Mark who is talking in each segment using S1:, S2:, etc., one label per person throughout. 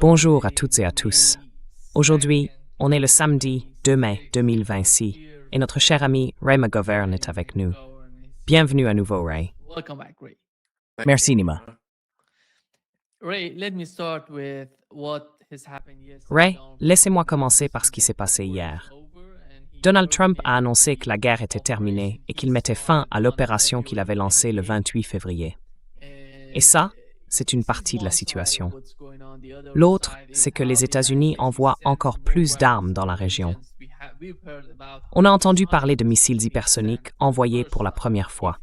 S1: Bonjour à toutes et à tous. Aujourd'hui, on est le samedi 2 mai 2026 et notre cher ami Ray McGovern est avec nous. Bienvenue à nouveau, Ray.
S2: Merci, Nima.
S1: Ray, laissez-moi commencer par ce qui s'est passé hier. Donald Trump a annoncé que la guerre était terminée et qu'il mettait fin à l'opération qu'il avait lancée le 28 février. Et ça, c'est une partie de la situation. L'autre, c'est que les États-Unis envoient encore plus d'armes dans la région. On a entendu parler de missiles hypersoniques envoyés pour la première fois.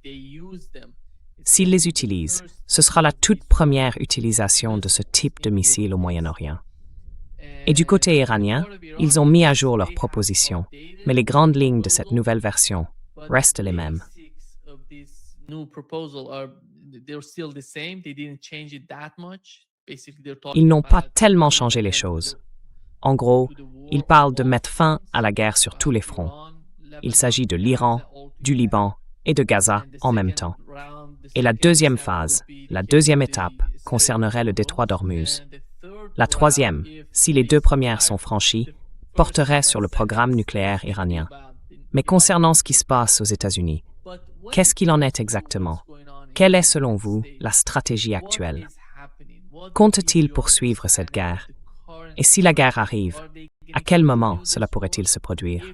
S1: S'ils les utilisent, ce sera la toute première utilisation de ce type de missile au Moyen-Orient. Et du côté iranien, ils ont mis à jour leurs propositions, mais les grandes lignes de cette nouvelle version restent les mêmes. Ils n'ont pas tellement changé les choses. En gros, ils parlent de mettre fin à la guerre sur tous les fronts. Il s'agit de l'Iran, du Liban et de Gaza en même temps. Et la deuxième phase, la deuxième étape, concernerait le détroit d'Ormuz. La troisième, si les deux premières sont franchies, porterait sur le programme nucléaire iranien. Mais concernant ce qui se passe aux États-Unis, qu'est-ce qu'il en est exactement? Quelle est, selon vous, la stratégie actuelle? Compte-t-il poursuivre cette guerre? Et si la guerre arrive, à quel moment cela pourrait-il se produire?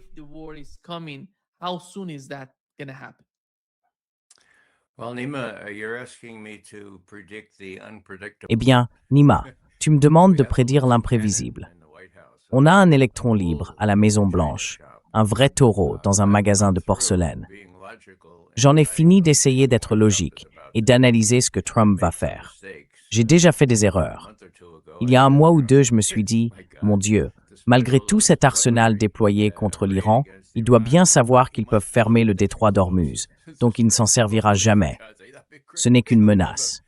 S2: Eh bien, Nima, tu me demandes de prédire l'imprévisible. On a un électron libre à la Maison-Blanche, un vrai taureau dans un magasin de porcelaine. J'en ai fini d'essayer d'être logique et d'analyser ce que Trump va faire. J'ai déjà fait des erreurs. Il y a un mois ou deux, je me suis dit, mon Dieu, malgré tout cet arsenal déployé contre l'Iran, il doit bien savoir qu'ils peuvent fermer le détroit d'Ormuz, donc il ne s'en servira jamais. Ce n'est qu'une menace.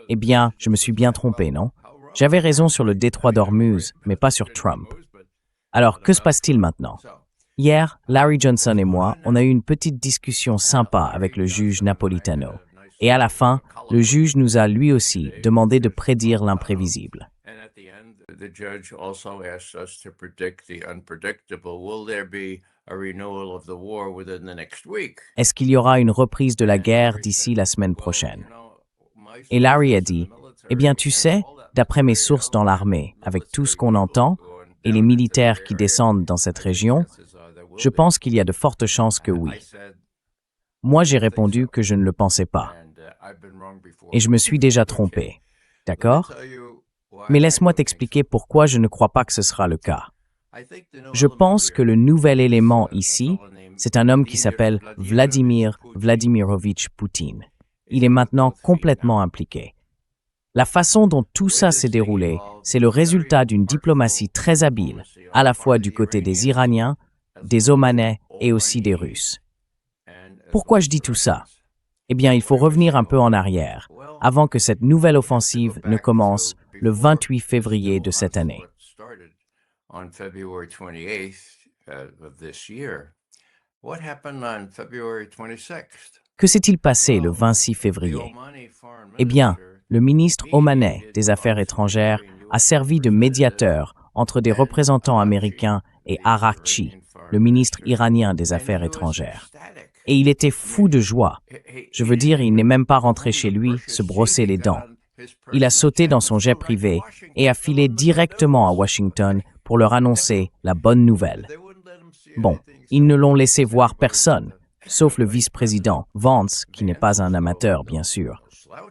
S2: Eh bien, je me suis bien trompé, non? J'avais raison sur le détroit d'Ormuz, mais pas sur Trump. Alors, que se passe-t-il maintenant? Hier, Larry Johnson et moi, on a eu une petite discussion sympa avec le juge Napolitano. Et à la fin, le juge nous a lui aussi demandé de prédire l'imprévisible. Est-ce qu'il y aura une reprise de la guerre d'ici la semaine prochaine? Et Larry a dit, eh bien tu sais, d'après mes sources dans l'armée, avec tout ce qu'on entend, et les militaires qui descendent dans cette région, je pense qu'il y a de fortes chances que oui. Moi, j'ai répondu que je ne le pensais pas. Et je me suis déjà trompé. D'accord? Mais laisse-moi t'expliquer pourquoi je ne crois pas que ce sera le cas. Je pense que le nouvel élément ici, c'est un homme qui s'appelle Vladimir Vladimirovitch Poutine. Il est maintenant complètement impliqué. La façon dont tout ça s'est déroulé, c'est le résultat d'une diplomatie très habile, à la fois du côté des Iraniens, des Omanais et aussi des Russes. Pourquoi je dis tout ça? Eh bien, il faut revenir un peu en arrière, avant que cette nouvelle offensive ne commence le 28 février de cette année. Que s'est-il passé le 26 février? Eh bien, le ministre omanais des Affaires étrangères a servi de médiateur entre des représentants américains et Arakchi, le ministre iranien des Affaires étrangères. Et il était fou de joie. Je veux dire, il n'est même pas rentré chez lui se brosser les dents. Il a sauté dans son jet privé et a filé directement à Washington pour leur annoncer la bonne nouvelle. Bon, ils ne l'ont laissé voir personne, sauf le vice-président, Vance, qui n'est pas un amateur, bien sûr.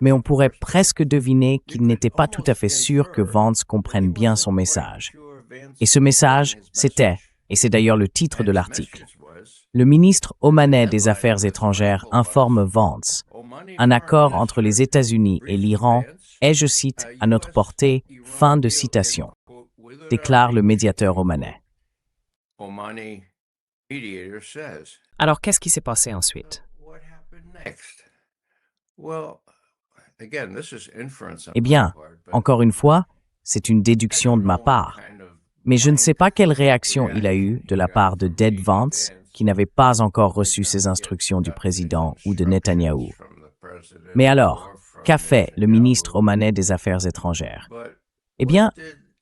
S2: Mais on pourrait presque deviner qu'il n'était pas tout à fait sûr que Vance comprenne bien son message. Et ce message, c'était, et c'est d'ailleurs le titre de l'article, le ministre omanais des Affaires étrangères informe Vance. Un accord entre les États-Unis et l'Iran est, je cite, à notre portée, fin de citation, déclare le médiateur omanais.
S1: Alors, qu'est-ce qui s'est passé ensuite?
S2: Eh bien, encore une fois, c'est une déduction de ma part. Mais je ne sais pas quelle réaction il a eue de la part de Ted Vance, qui n'avait pas encore reçu ses instructions du président, ou de Netanyahou. Mais alors, Qu'a fait le ministre omanais des Affaires étrangères? Eh bien,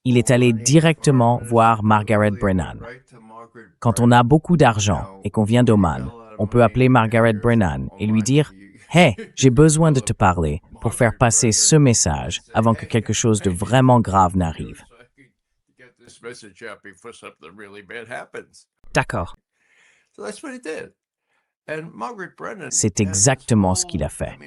S2: il est allé directement voir Margaret Brennan. Quand on a beaucoup d'argent et qu'on vient d'Oman, on peut appeler Margaret Brennan et lui dire « Hey, j'ai besoin de te parler pour faire passer ce message avant que quelque chose de vraiment grave n'arrive. »
S1: D'accord.
S2: C'est exactement ce qu'il a fait.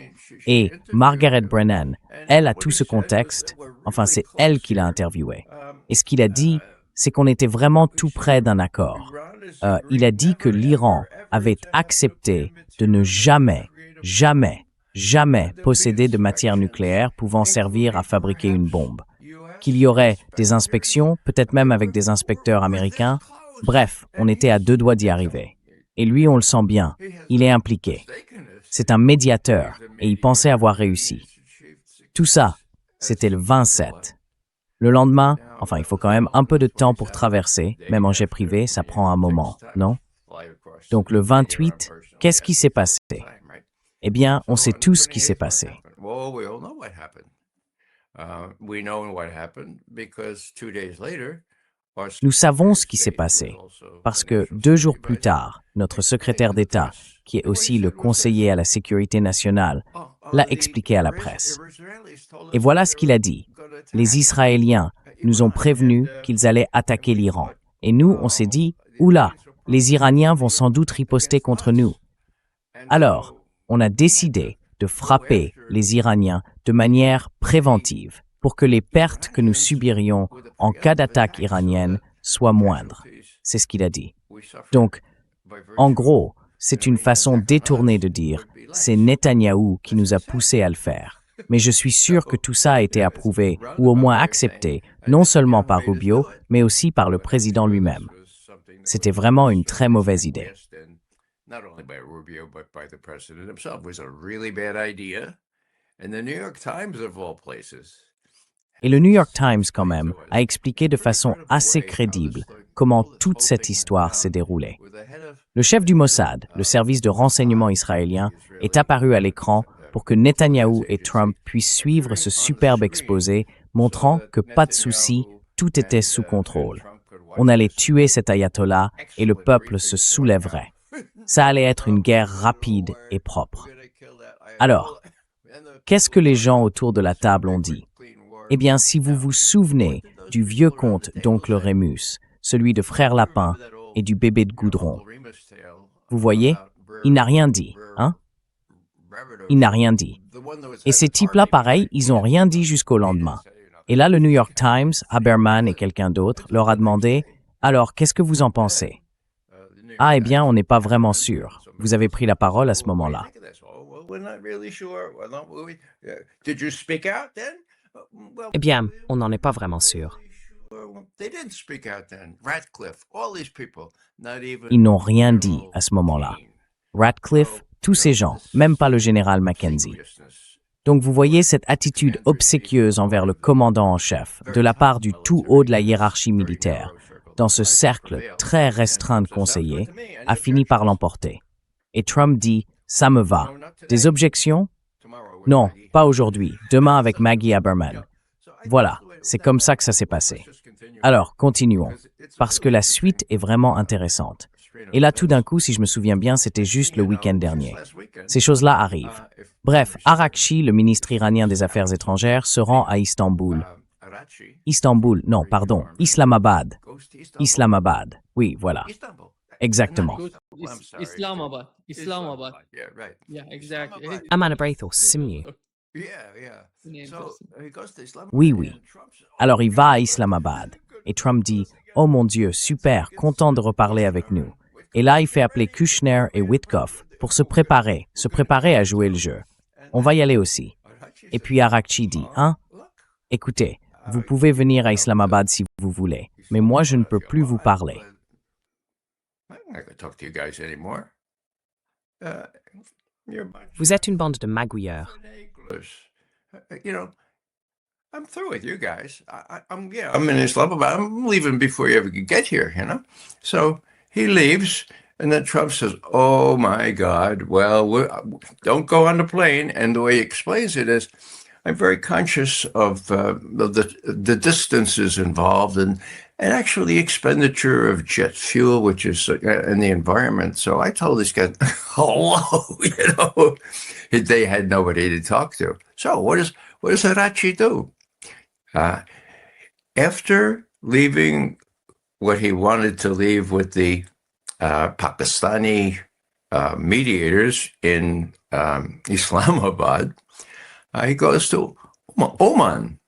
S2: Et Margaret Brennan, elle a tout ce contexte, enfin c'est elle qui l'a interviewé. Et ce qu'il a dit, c'est qu'on était vraiment tout près d'un accord. Il a dit que l'Iran avait accepté de ne jamais, jamais, jamais posséder de matière nucléaire pouvant servir à fabriquer une bombe. Qu'il y aurait des inspections, peut-être même avec des inspecteurs américains. Bref, on était à 2 doigts d'y arriver. Et lui, on le sent bien, il est impliqué. C'est un médiateur et il pensait avoir réussi. Tout ça, c'était le 27. Le lendemain, enfin, il faut quand même un peu de temps pour traverser, même en jet privé, ça prend un moment, non? Donc le 28, qu'est-ce qui s'est passé? Eh bien, on sait tout ce qui s'est passé. Nous savons ce qui s'est passé, parce que 2 jours plus tard, notre secrétaire d'État, qui est aussi le conseiller à la sécurité nationale, l'a expliqué à la presse. Et voilà ce qu'il a dit. Les Israéliens nous ont prévenus qu'ils allaient attaquer l'Iran. Et nous, on s'est dit, oula, les Iraniens vont sans doute riposter contre nous. Alors, on a décidé de frapper les Iraniens de manière préventive pour que les pertes que nous subirions en cas d'attaque iranienne soient moindres. C'est ce qu'il a dit. Donc, en gros, c'est une façon détournée de dire « c'est Netanyahou qui nous a poussés à le faire ». Mais je suis sûr que tout ça a été approuvé, ou au moins accepté, non seulement par Rubio, mais aussi par le président lui-même. C'était vraiment une très mauvaise idée. Et le New York Times, quand même, a expliqué de façon assez crédible comment toute cette histoire s'est déroulée. Le chef du Mossad, le service de renseignement israélien, est apparu à l'écran pour que Netanyahou et Trump puissent suivre ce superbe exposé montrant que pas de souci, tout était sous contrôle. On allait tuer cet ayatollah et le peuple se soulèverait. Ça allait être une guerre rapide et propre. Alors, qu'est-ce que les gens autour de la table ont dit? Eh bien, si vous vous souvenez du vieux conte d'Oncle Rémus, celui de Frère Lapin et du bébé de goudron, vous voyez, il n'a rien dit, hein? Il n'a rien dit. Et ces types-là, pareil, ils n'ont rien dit jusqu'au lendemain. Et là, le New York Times, Haberman et quelqu'un d'autre leur a demandé « Alors, qu'est-ce que vous en pensez ?» Ah, eh bien, on n'est pas vraiment sûr. Vous avez pris la parole à ce moment-là.
S1: Eh bien, on n'en est pas vraiment sûr.
S2: Ils n'ont rien dit à ce moment-là. Radcliffe, tous ces gens, même pas le général Mackenzie. Donc vous voyez cette attitude obséquieuse envers le commandant en chef, de la part du tout haut de la hiérarchie militaire, dans ce cercle très restreint de conseillers, a fini par l'emporter. Et Trump dit « ça me va ». Des objections? Non, pas aujourd'hui, demain avec Maggie Haberman. Voilà, c'est comme ça que ça s'est passé. Alors, continuons, parce que la suite est vraiment intéressante. Et là, tout d'un coup, si je me souviens bien, c'était juste le week-end dernier. Ces choses-là arrivent. Bref, Arakchi, le ministre iranien des Affaires étrangères, se rend à Istanbul. Islamabad. Islamabad, oui, voilà. Exactement.
S3: Islamabad. Yeah, exactly.
S1: Amana Braithos, Simnu.
S2: Oui, oui. Alors il va à Islamabad. Et Trump dit « Oh mon Dieu, super, content de reparler avec nous. » Et là, il fait appeler Kushner et Witkoff pour se préparer à jouer le jeu. On va y aller aussi. Et puis Arakchi dit « Hein? Écoutez, vous pouvez venir à Islamabad si vous voulez, mais moi je ne peux plus vous parler. »
S1: Vous êtes une bande de magouilleurs.
S4: I'm through with you guys. I'm in Islamabad. I'm leaving before you ever get here, you know? So he leaves, And then Trump says, "Oh my God, well, don't go on the plane." And the way he explains it is, I'm very conscious of the distances involved and actually the expenditure of jet fuel, which is in the environment. So I told these guys, hello, they had nobody to talk to. So what does Hirachi do? After leaving what he wanted to leave with the Pakistani mediators in Islamabad, he goes to Oman.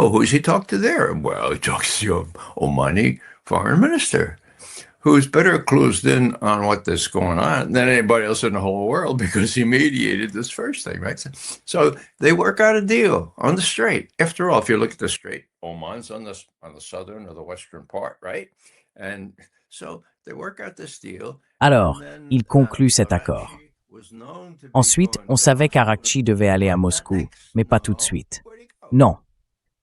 S4: Oh, who's he talk to there? Well, he talks to Omani foreign minister, who's better clued in on what is going on than anybody else in the whole world because he mediated this first thing, right? So they work out a deal on the strait. After all, if you look at the strait, Oman's on the southern or the western part, right? And so they work out this deal.
S2: Alors, il conclut cet accord. Ensuite, on savait qu'Arakchi devait aller à Moscou, mais pas tout de suite. Non.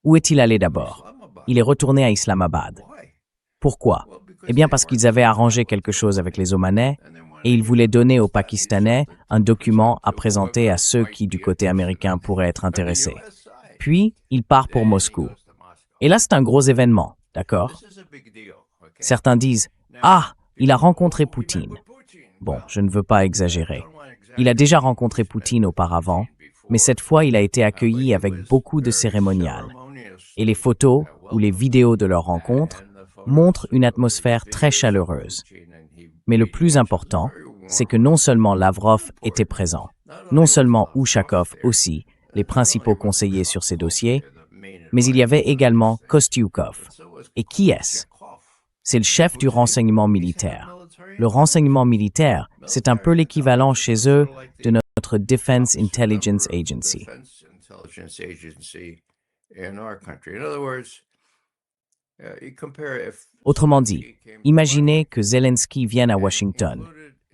S2: Où est-il allé d'abord? Il est retourné à Islamabad. Pourquoi? Eh bien parce qu'ils avaient arrangé quelque chose avec les Omanais et ils voulaient donner aux Pakistanais un document à présenter à ceux qui, du côté américain, pourraient être intéressés. Puis, il part pour Moscou. Et là, c'est un gros événement, d'accord? Certains disent « Ah, il a rencontré Poutine ». Bon, je ne veux pas exagérer. Il a déjà rencontré Poutine auparavant, mais cette fois, il a été accueilli avec beaucoup de cérémonial. Et les photos ou les vidéos de leur rencontre montrent une atmosphère très chaleureuse. Mais le plus important, c'est que non seulement Lavrov était présent, non seulement Ushakov aussi, les principaux conseillers sur ces dossiers, mais il y avait également Kostyukov. Et qui est-ce? C'est le chef du renseignement militaire. Le renseignement militaire, c'est un peu l'équivalent chez eux de notre Defense Intelligence Agency. Autrement dit, imaginez que Zelensky vienne à Washington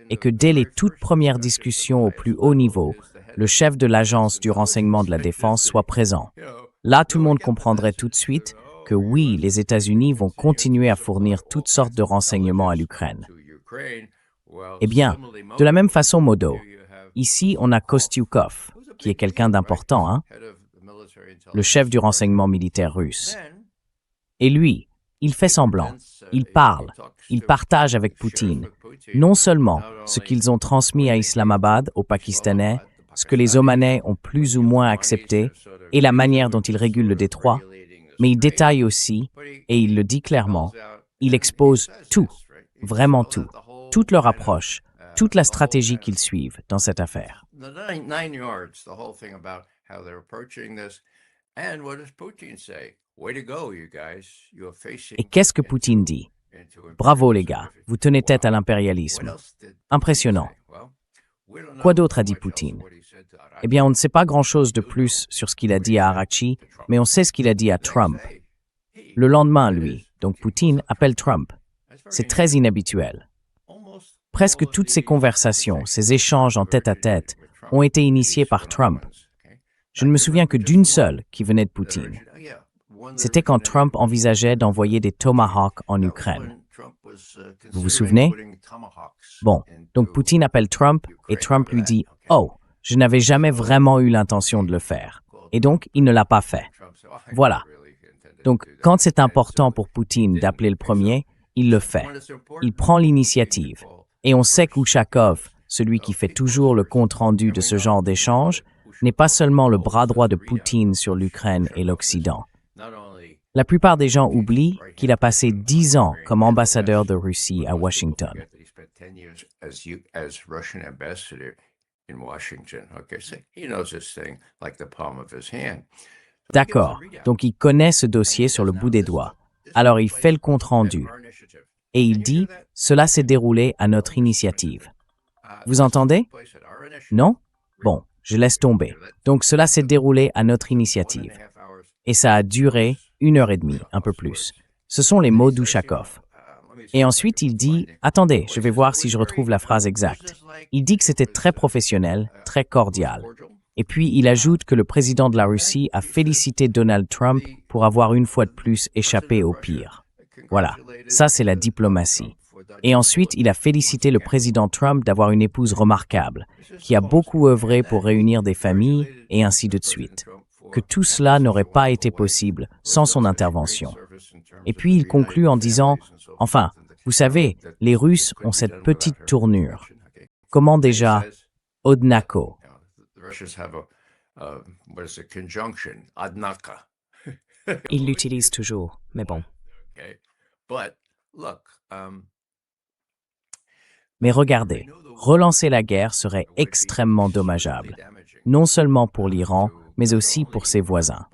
S2: et que dès les toutes premières discussions au plus haut niveau, le chef de l'agence du renseignement de la défense soit présent. Là, tout le monde comprendrait tout de suite que oui, les États-Unis vont continuer à fournir toutes sortes de renseignements à l'Ukraine. Eh bien, de la même façon, Modo, ici on a Kostyukov, qui est quelqu'un d'important, hein? Le chef du renseignement militaire russe. Et lui, il fait semblant, il parle, il partage avec Poutine, non seulement ce qu'ils ont transmis à Islamabad, aux Pakistanais, ce que les Omanais ont plus ou moins accepté, et la manière dont ils régulent le détroit, mais il détaille aussi, et il le dit clairement, il expose tout, vraiment tout, toute leur approche, toute la stratégie qu'ils suivent dans cette affaire. Et qu'est-ce que Poutine dit? Bravo les gars, vous tenez tête à l'impérialisme. Impressionnant. Quoi d'autre a dit Poutine? Eh bien, on ne sait pas grand-chose de plus sur ce qu'il a dit à Arakchi, mais on sait ce qu'il a dit à Trump. Le lendemain, lui, donc Poutine, appelle Trump. C'est très inhabituel. Presque toutes ces conversations, ces échanges en tête-à-tête, ont été initiés par Trump. Je ne me souviens que d'une seule qui venait de Poutine. C'était quand Trump envisageait d'envoyer des Tomahawks en Ukraine. Vous vous souvenez? Bon, donc Poutine appelle Trump et Trump lui dit « Oh, je n'avais jamais vraiment eu l'intention de le faire. » Et donc, il ne l'a pas fait. Voilà. Donc, quand c'est important pour Poutine d'appeler le premier, il le fait. Il prend l'initiative. Et on sait qu'Ushakov, celui qui fait toujours le compte-rendu de ce genre d'échange, n'est pas seulement le bras droit de Poutine sur l'Ukraine et l'Occident. La plupart des gens oublient qu'il a passé 10 ans comme ambassadeur de Russie à Washington. D'accord, donc il connaît ce dossier sur le bout des doigts. Alors il fait le compte-rendu. Et il dit « Cela s'est déroulé à notre initiative ». Vous entendez? Non? Bon, je laisse tomber. Donc cela s'est déroulé à notre initiative. Et ça a duré 1h30, un peu plus. Ce sont les mots d'Ushakov. Et ensuite, il dit « Attendez, je vais voir si je retrouve la phrase exacte ». Il dit que c'était très professionnel, très cordial. Et puis, il ajoute que le président de la Russie a félicité Donald Trump pour avoir une fois de plus échappé au pire. Voilà, ça c'est la diplomatie. Et ensuite, il a félicité le président Trump d'avoir une épouse remarquable, qui a beaucoup œuvré pour réunir des familles, et ainsi de suite. Que tout cela n'aurait pas été possible sans son intervention. Et puis il conclut en disant « Enfin, vous savez, les Russes ont cette petite tournure. Comment déjà? Odnako. »
S1: Il l'utilise toujours, mais bon.
S2: Mais regardez, relancer la guerre serait extrêmement dommageable, non seulement pour l'Iran, mais aussi pour ses voisins.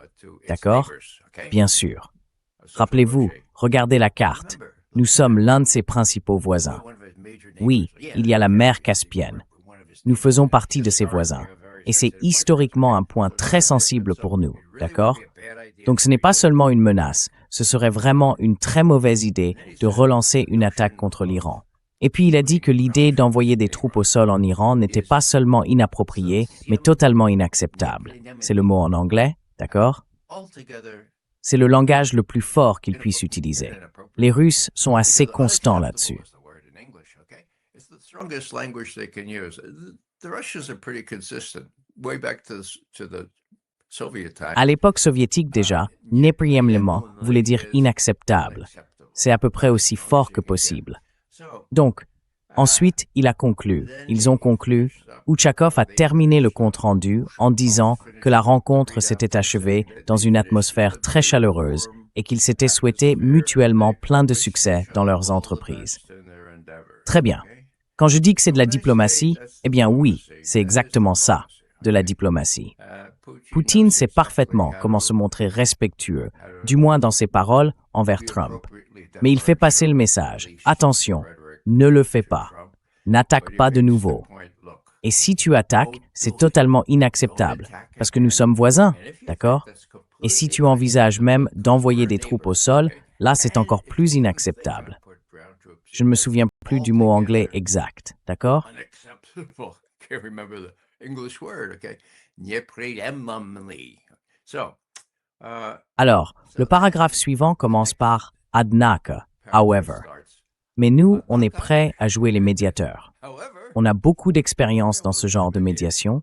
S2: D'accord? Bien sûr. Rappelez-vous, regardez la carte. Nous sommes l'un de ses principaux voisins. Oui, il y a la mer Caspienne. Nous faisons partie de ses voisins. Et c'est historiquement un point très sensible pour nous. D'accord? Donc ce n'est pas seulement une menace, ce serait vraiment une très mauvaise idée de relancer une attaque contre l'Iran. Et puis il a dit que l'idée d'envoyer des troupes au sol en Iran n'était pas seulement inappropriée, mais totalement inacceptable. C'est le mot en anglais, d'accord? C'est le langage le plus fort qu'ils puissent utiliser. Les Russes sont assez constants là-dessus. À l'époque soviétique déjà, неприемлемо voulait dire inacceptable. C'est à peu près aussi fort que possible. Donc, ensuite, ils ont conclu, Ushakov a terminé le compte-rendu en disant que la rencontre s'était achevée dans une atmosphère très chaleureuse et qu'ils s'étaient souhaités mutuellement plein de succès dans leurs entreprises. Très bien. Quand je dis que c'est de la diplomatie, eh bien oui, c'est exactement ça, de la diplomatie. Poutine sait parfaitement comment se montrer respectueux, du moins dans ses paroles, envers Trump. Mais il fait passer le message. Attention, ne le fais pas. N'attaque pas de nouveau. Et si tu attaques, c'est totalement inacceptable, parce que nous sommes voisins, d'accord? Et si tu envisages même d'envoyer des troupes au sol, là c'est encore plus inacceptable. Je ne me souviens plus du mot anglais exact, d'accord? Alors, le paragraphe suivant commence par « Однако, however ». Mais nous, on est prêts à jouer les médiateurs. On a beaucoup d'expérience dans ce genre de médiation.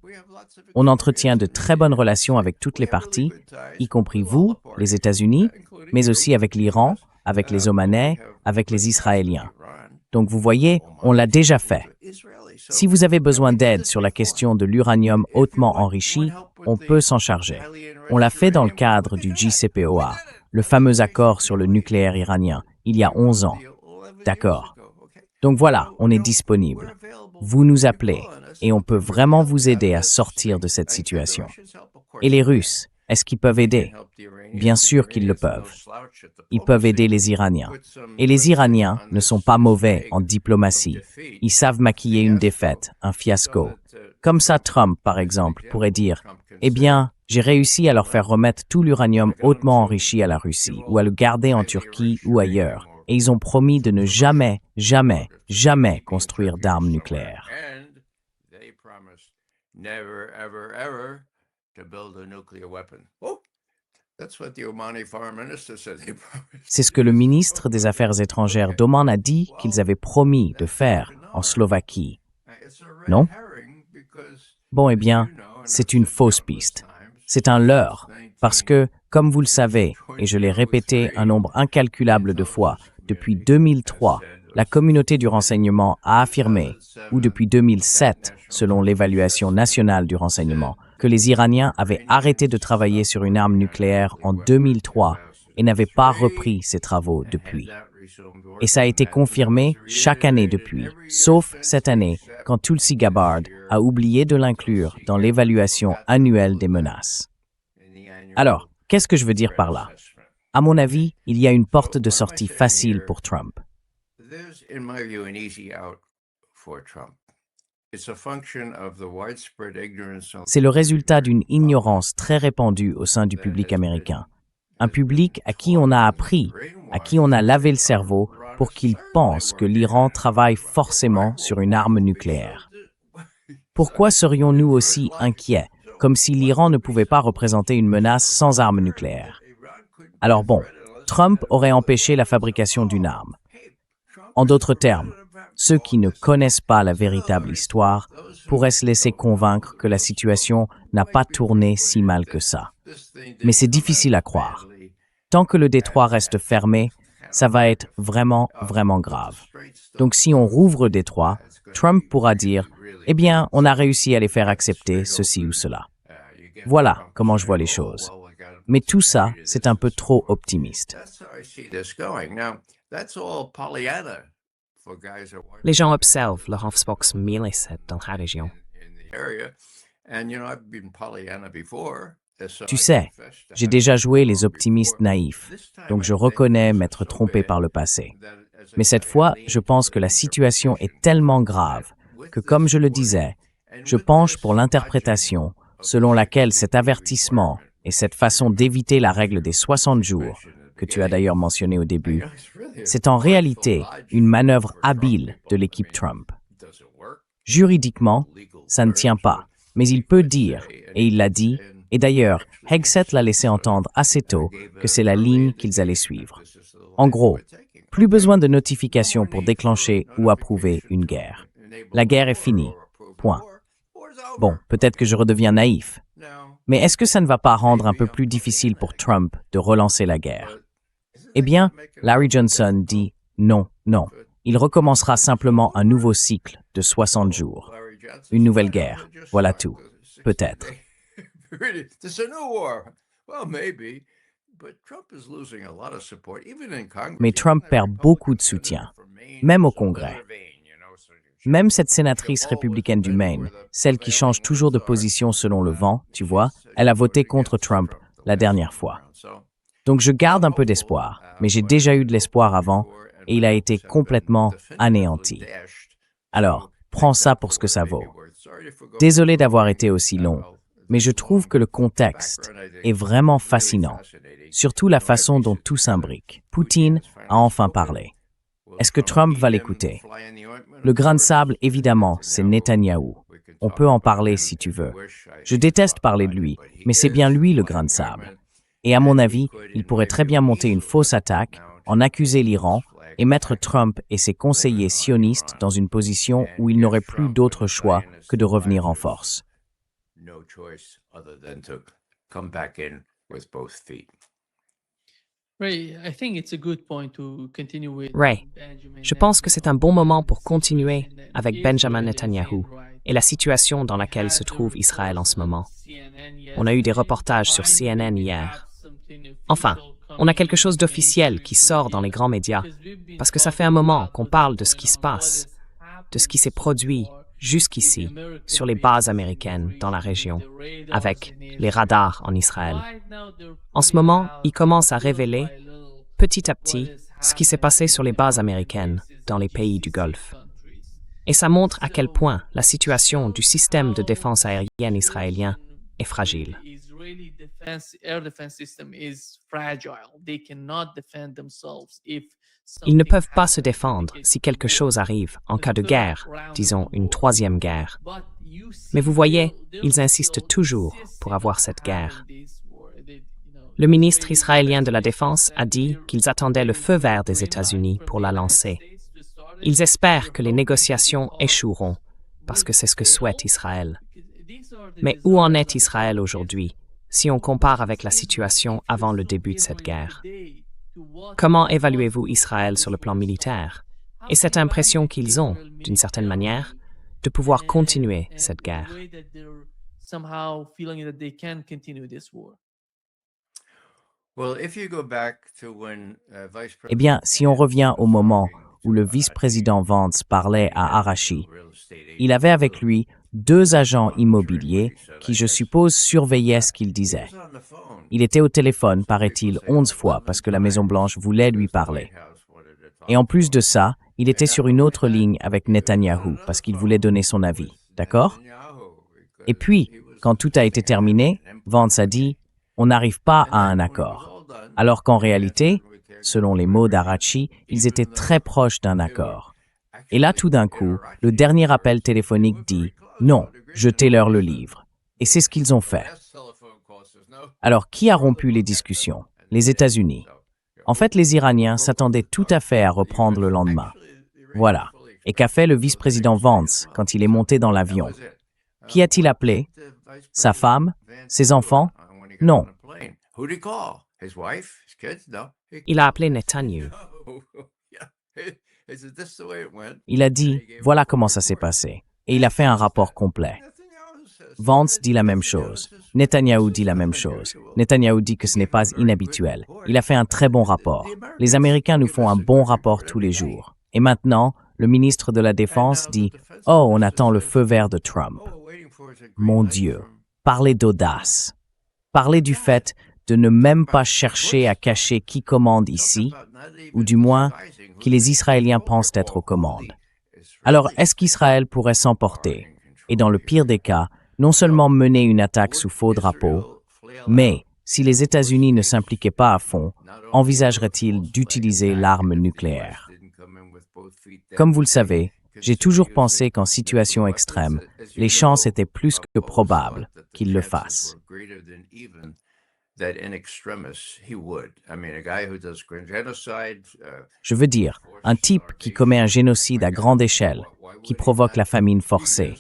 S2: On entretient de très bonnes relations avec toutes les parties, y compris vous, les États-Unis, mais aussi avec l'Iran, avec les Omanais, avec les Israéliens. Donc vous voyez, on l'a déjà fait. Si vous avez besoin d'aide sur la question de l'uranium hautement enrichi, on peut s'en charger. On l'a fait dans le cadre du JCPOA, le fameux accord sur le nucléaire iranien, il y a 11 ans. D'accord. Donc voilà, on est disponible. Vous nous appelez et on peut vraiment vous aider à sortir de cette situation. Et les Russes, est-ce qu'ils peuvent aider? Bien sûr qu'ils le peuvent. Ils peuvent aider les Iraniens. Et les Iraniens ne sont pas mauvais en diplomatie. Ils savent maquiller une défaite, un fiasco. Comme ça, Trump, par exemple, pourrait dire « Eh bien, j'ai réussi à leur faire remettre tout l'uranium hautement enrichi à la Russie ou à le garder en Turquie ou ailleurs. Et ils ont promis de ne jamais, jamais, jamais construire d'armes nucléaires. » C'est ce que le ministre des Affaires étrangères d'Oman a dit qu'ils avaient promis de faire en Slovaquie. Non? Bon, eh bien, c'est une fausse piste. C'est un leurre, parce que, comme vous le savez, et je l'ai répété un nombre incalculable de fois, depuis 2003, la communauté du renseignement a affirmé, ou depuis 2007, selon l'évaluation nationale du renseignement, que les Iraniens avaient arrêté de travailler sur une arme nucléaire en 2003 et n'avaient pas repris ces travaux depuis. Et ça a été confirmé chaque année depuis, sauf cette année, quand Tulsi Gabbard a oublié de l'inclure dans l'évaluation annuelle des menaces. Alors, qu'est-ce que je veux dire par là? À mon avis, il y a une porte de sortie facile pour Trump. C'est le résultat d'une ignorance très répandue au sein du public américain. Un public à qui on a appris, à qui on a lavé le cerveau pour qu'il pense que l'Iran travaille forcément sur une arme nucléaire. Pourquoi serions-nous aussi inquiets, comme si l'Iran ne pouvait pas représenter une menace sans arme nucléaire? Alors bon, Trump aurait empêché la fabrication d'une arme. En d'autres termes, ceux qui ne connaissent pas la véritable histoire pourraient se laisser convaincre que la situation n'a pas tourné si mal que ça. Mais c'est difficile à croire. Tant que le détroit reste fermé, ça va être vraiment, vraiment grave. Donc si on rouvre le détroit, Trump pourra dire « Eh bien, on a réussi à les faire accepter ceci ou cela ». Voilà comment je vois les choses. Mais tout ça, c'est un peu trop optimiste.
S1: Les gens observent le Fox Milice dans la région.
S2: Tu sais, j'ai déjà joué les optimistes naïfs, donc je reconnais m'être trompé par le passé. Mais cette fois, je pense que la situation est tellement grave que, comme je le disais, je penche pour l'interprétation selon laquelle cet avertissement et cette façon d'éviter la règle des 60 jours, que tu as d'ailleurs mentionné au début, c'est en réalité une manœuvre habile de l'équipe Trump. Juridiquement, ça ne tient pas, mais il peut dire, et il l'a dit, et d'ailleurs, Hegseth l'a laissé entendre assez tôt que c'est la ligne qu'ils allaient suivre. En gros, plus besoin de notification pour déclencher ou approuver une guerre. La guerre est finie. Point. Bon, peut-être que je redeviens naïf. Mais est-ce que ça ne va pas rendre un peu plus difficile pour Trump de relancer la guerre? Eh bien, Larry Johnson dit non, non. Il recommencera simplement un nouveau cycle de 60 jours. Une nouvelle guerre, voilà tout. Peut-être. Mais Trump perd beaucoup de soutien, même au Congrès. Même cette sénatrice républicaine du Maine, celle qui change toujours de position selon le vent, tu vois, elle a voté contre Trump la dernière fois. Donc je garde un peu d'espoir, mais j'ai déjà eu de l'espoir avant et il a été complètement anéanti. Alors, prends ça pour ce que ça vaut. Désolé d'avoir été aussi long, mais je trouve que le contexte est vraiment fascinant, surtout la façon dont tout s'imbrique. Poutine a enfin parlé. Est-ce que Trump va l'écouter? Le grain de sable, évidemment, c'est Netanyahou. On peut en parler si tu veux. Je déteste parler de lui, mais c'est bien lui le grain de sable. Et à mon avis, il pourrait très bien monter une fausse attaque, en accuser l'Iran et mettre Trump et ses conseillers sionistes dans une position où ils n'auraient plus d'autre choix que de revenir en force.
S1: Ray, je pense que c'est un bon moment pour continuer avec Benjamin Netanyahou et la situation dans laquelle se trouve Israël en ce moment. On a eu des reportages sur CNN hier. Enfin, on a quelque chose d'officiel qui sort dans les grands médias, parce que ça fait un moment qu'on parle de ce qui se passe, de ce qui s'est produit jusqu'ici sur les bases américaines dans la région, avec les radars en Israël. En ce moment, il commence à révéler, petit à petit, ce qui s'est passé sur les bases américaines dans les pays du Golfe. Et ça montre à quel point la situation du système de défense aérienne israélien est fragile. Ils ne peuvent pas se défendre si quelque chose arrive en cas de guerre, disons une troisième guerre. Mais vous voyez, ils insistent toujours pour avoir cette guerre. Le ministre israélien de la Défense a dit qu'ils attendaient le feu vert des États-Unis pour la lancer. Ils espèrent que les négociations échoueront, parce que c'est ce que souhaite Israël. Mais où en est Israël aujourd'hui, si on compare avec la situation avant le début de cette guerre? Comment évaluez-vous Israël sur le plan militaire et cette impression qu'ils ont, d'une certaine manière, de pouvoir continuer cette guerre?
S2: Eh bien, si on revient au moment où le vice-président Vance parlait à Arashi, il avait avec lui 2 agents immobiliers qui, je suppose, surveillaient ce qu'il disait. Il était au téléphone, paraît-il, 11 fois parce que la Maison-Blanche voulait lui parler. Et en plus de ça, il était sur une autre ligne avec Netanyahou parce qu'il voulait donner son avis. D'accord? Et puis, quand tout a été terminé, Vance a dit « On n'arrive pas à un accord ». Alors qu'en réalité, selon les mots d'Arashi, ils étaient très proches d'un accord. Et là, tout d'un coup, le dernier appel téléphonique dit « Non, jetez-leur le livre ». Et c'est ce qu'ils ont fait. Alors, qui a rompu les discussions? Les États-Unis. En fait, les Iraniens s'attendaient tout à fait à reprendre le lendemain. Voilà. Et qu'a fait le vice-président Vance quand il est monté dans l'avion? Qui a-t-il appelé? Sa femme? Ses enfants? Non.
S1: Il a appelé Netanyahu.
S2: Il a dit, voilà comment ça s'est passé. Et il a fait un rapport complet. Vance dit la même chose. Netanyahou dit la même chose. Netanyahou dit que ce n'est pas inhabituel. Il a fait un très bon rapport. Les Américains nous font un bon rapport tous les jours. Et maintenant, le ministre de la Défense dit « Oh, on attend le feu vert de Trump. » Mon Dieu, parlez d'audace. Parlez du fait de ne même pas chercher à cacher qui commande ici, ou du moins qui les Israéliens pensent être aux commandes. Alors, est-ce qu'Israël pourrait s'emporter et, dans le pire des cas, non seulement mener une attaque sous faux drapeau, mais, si les États-Unis ne s'impliquaient pas à fond, envisagerait-il d'utiliser l'arme nucléaire? Comme vous le savez, j'ai toujours pensé qu'en situation extrême, les chances étaient plus que probables qu'il le fasse. Je veux dire, un type qui commet un génocide à grande échelle, qui provoque la famine forcée.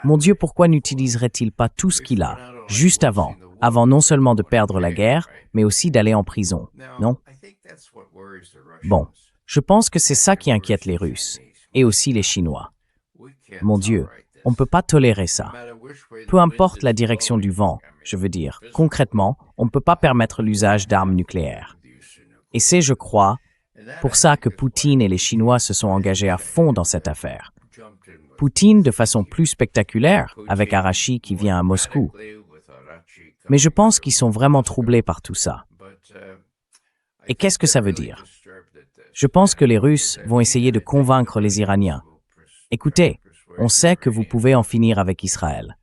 S2: Mon Dieu, pourquoi n'utiliserait-il pas tout ce qu'il a, juste avant non seulement de perdre la guerre, mais aussi d'aller en prison, non? Bon, je pense que c'est ça qui inquiète les Russes, et aussi les Chinois. Mon Dieu, on ne peut pas tolérer ça. Peu importe la direction du vent, je veux dire, concrètement, on ne peut pas permettre l'usage d'armes nucléaires. Et c'est, je crois, pour ça que Poutine et les Chinois se sont engagés à fond dans cette affaire. Poutine de façon plus spectaculaire, avec Arachi qui vient à Moscou. Mais je pense qu'ils sont vraiment troublés par tout ça. Et qu'est-ce que ça veut dire? Je pense que les Russes vont essayer de convaincre les Iraniens. Écoutez, on sait que vous pouvez en finir avec Israël.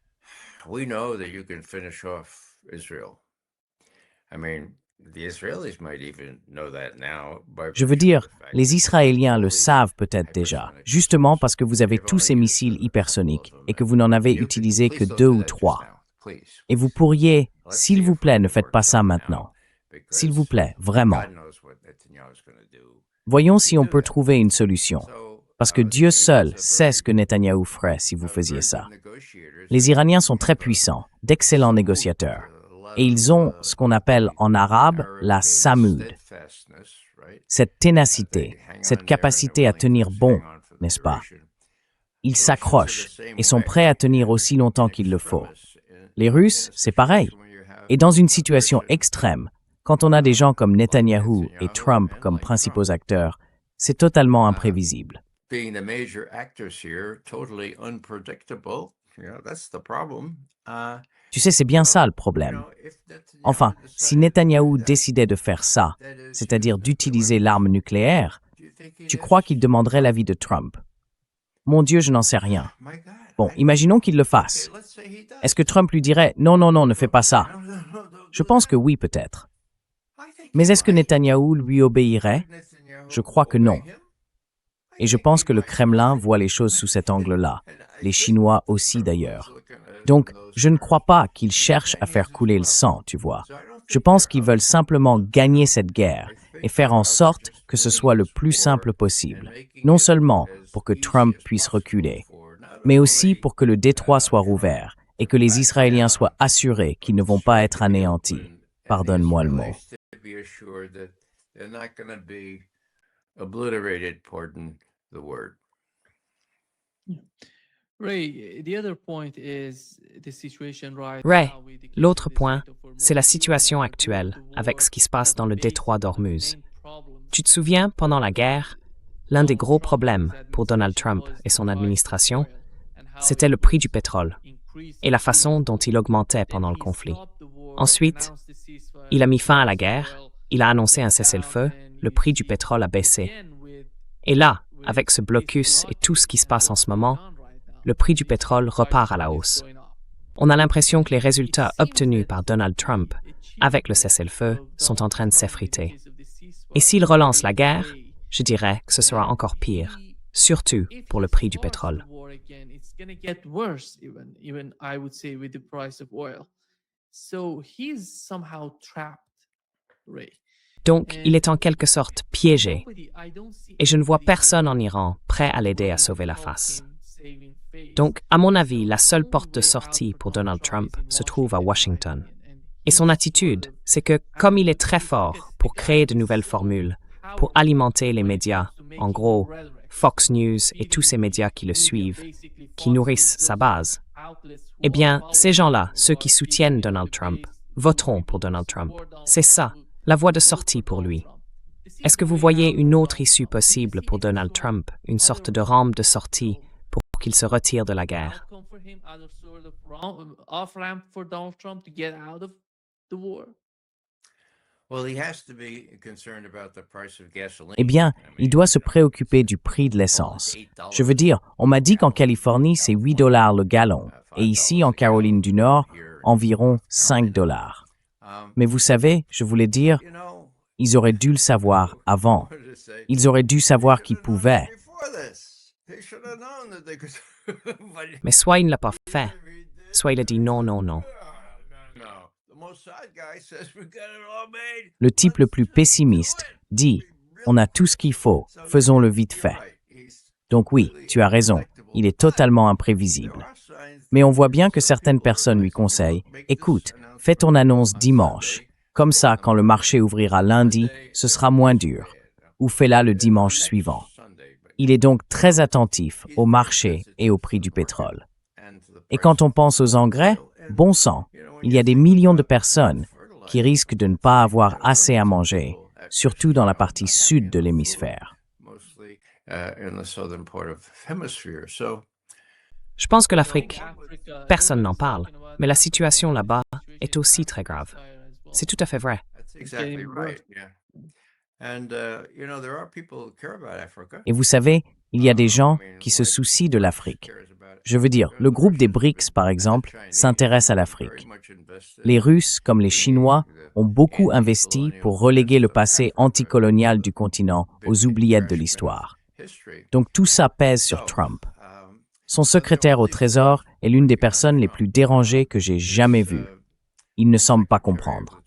S2: Je veux dire, les Israéliens le savent peut-être déjà, justement parce que vous avez tous ces missiles hypersoniques et que vous n'en avez utilisé que 2 ou 3. Et vous pourriez, s'il vous plaît, ne faites pas ça maintenant. S'il vous plaît, vraiment. Voyons si on peut trouver une solution. Parce que Dieu seul sait ce que Netanyahou ferait si vous faisiez ça. Les Iraniens sont très puissants, d'excellents négociateurs. Et ils ont ce qu'on appelle en arabe la samud. Cette ténacité, cette capacité à tenir bon, n'est-ce pas? Ils s'accrochent et sont prêts à tenir aussi longtemps qu'il le faut. Les Russes, c'est pareil. Et dans une situation extrême, quand on a des gens comme Netanyahou et Trump comme principaux acteurs, c'est totalement imprévisible. Tu sais, c'est bien ça le problème. Enfin, si Netanyahou décidait de faire ça, c'est-à-dire d'utiliser l'arme nucléaire, tu crois qu'il demanderait l'avis de Trump? Mon Dieu, je n'en sais rien. Bon, imaginons qu'il le fasse. Est-ce que Trump lui dirait « Non, non, non, ne fais pas ça » ? Je pense que oui, peut-être. Mais est-ce que Netanyahou lui obéirait? Je crois que non. Et je pense que le Kremlin voit les choses sous cet angle-là, les Chinois aussi d'ailleurs. Donc, je ne crois pas qu'ils cherchent à faire couler le sang, tu vois. Je pense qu'ils veulent simplement gagner cette guerre et faire en sorte que ce soit le plus simple possible, non seulement pour que Trump puisse reculer, mais aussi pour que le détroit soit rouvert et que les Israéliens soient assurés qu'ils ne vont pas être anéantis. Pardonne-moi le mot.
S1: Ray, l'autre point, c'est la situation actuelle avec ce qui se passe dans le détroit d'Ormuz. Tu te souviens, pendant la guerre, l'un des gros problèmes pour Donald Trump et son administration, c'était le prix du pétrole et la façon dont il augmentait pendant le conflit. Ensuite, il a mis fin à la guerre, il a annoncé un cessez-le-feu, le prix du pétrole a baissé. Et là, avec ce blocus et tout ce qui se passe en ce moment, le prix du pétrole repart à la hausse. On a l'impression que les résultats obtenus par Donald Trump avec le cessez-le-feu sont en train de s'effriter. Et s'il relance la guerre, je dirais que ce sera encore pire, surtout pour le prix du pétrole. Donc, il est en quelque sorte piégé, et je ne vois personne en Iran prêt à l'aider à sauver la face. Donc, à mon avis, la seule porte de sortie pour Donald Trump se trouve à Washington. Et son attitude, c'est que, comme il est très fort pour créer de nouvelles formules, pour alimenter les médias, en gros, Fox News et tous ces médias qui le suivent, qui nourrissent sa base, eh bien, ces gens-là, ceux qui soutiennent Donald Trump, voteront pour Donald Trump. C'est ça, la voie de sortie pour lui. Est-ce que vous voyez une autre issue possible pour Donald Trump, une sorte de rampe de sortie pour qu'il se retire de la guerre?
S2: Eh bien, il doit se préoccuper du prix de l'essence. Je veux dire, on m'a dit qu'en Californie, c'est 8 $ le gallon, et ici, en Caroline du Nord, environ 5 $. Mais vous savez, je voulais dire, ils auraient dû le savoir avant. Ils auraient dû savoir qu'ils pouvaient.
S1: Mais soit il ne l'a pas fait, soit il a dit non, non, non.
S2: Le type le plus pessimiste dit « On a tout ce qu'il faut, faisons-le vite fait ». Donc oui, tu as raison, il est totalement imprévisible. Mais on voit bien que certaines personnes lui conseillent « Écoute, fais ton annonce dimanche. Comme ça, quand le marché ouvrira lundi, ce sera moins dur. Ou fais-la le dimanche suivant. » Il est donc très attentif au marché et au prix du pétrole. Et quand on pense aux engrais, bon sang, il y a des millions de personnes qui risquent de ne pas avoir assez à manger, surtout dans la partie sud de l'hémisphère.
S1: Je pense que l'Afrique, personne n'en parle, mais la situation là-bas est aussi très grave. C'est tout à fait vrai.
S2: Et vous savez, il y a des gens qui se soucient de l'Afrique. Je veux dire, le groupe des BRICS, par exemple, s'intéresse à l'Afrique. Les Russes, comme les Chinois, ont beaucoup investi pour reléguer le passé anticolonial du continent aux oubliettes de l'histoire. Donc tout ça pèse sur Trump. Son secrétaire au Trésor est l'une des personnes les plus dérangées que j'ai jamais vues. Il ne semble pas comprendre.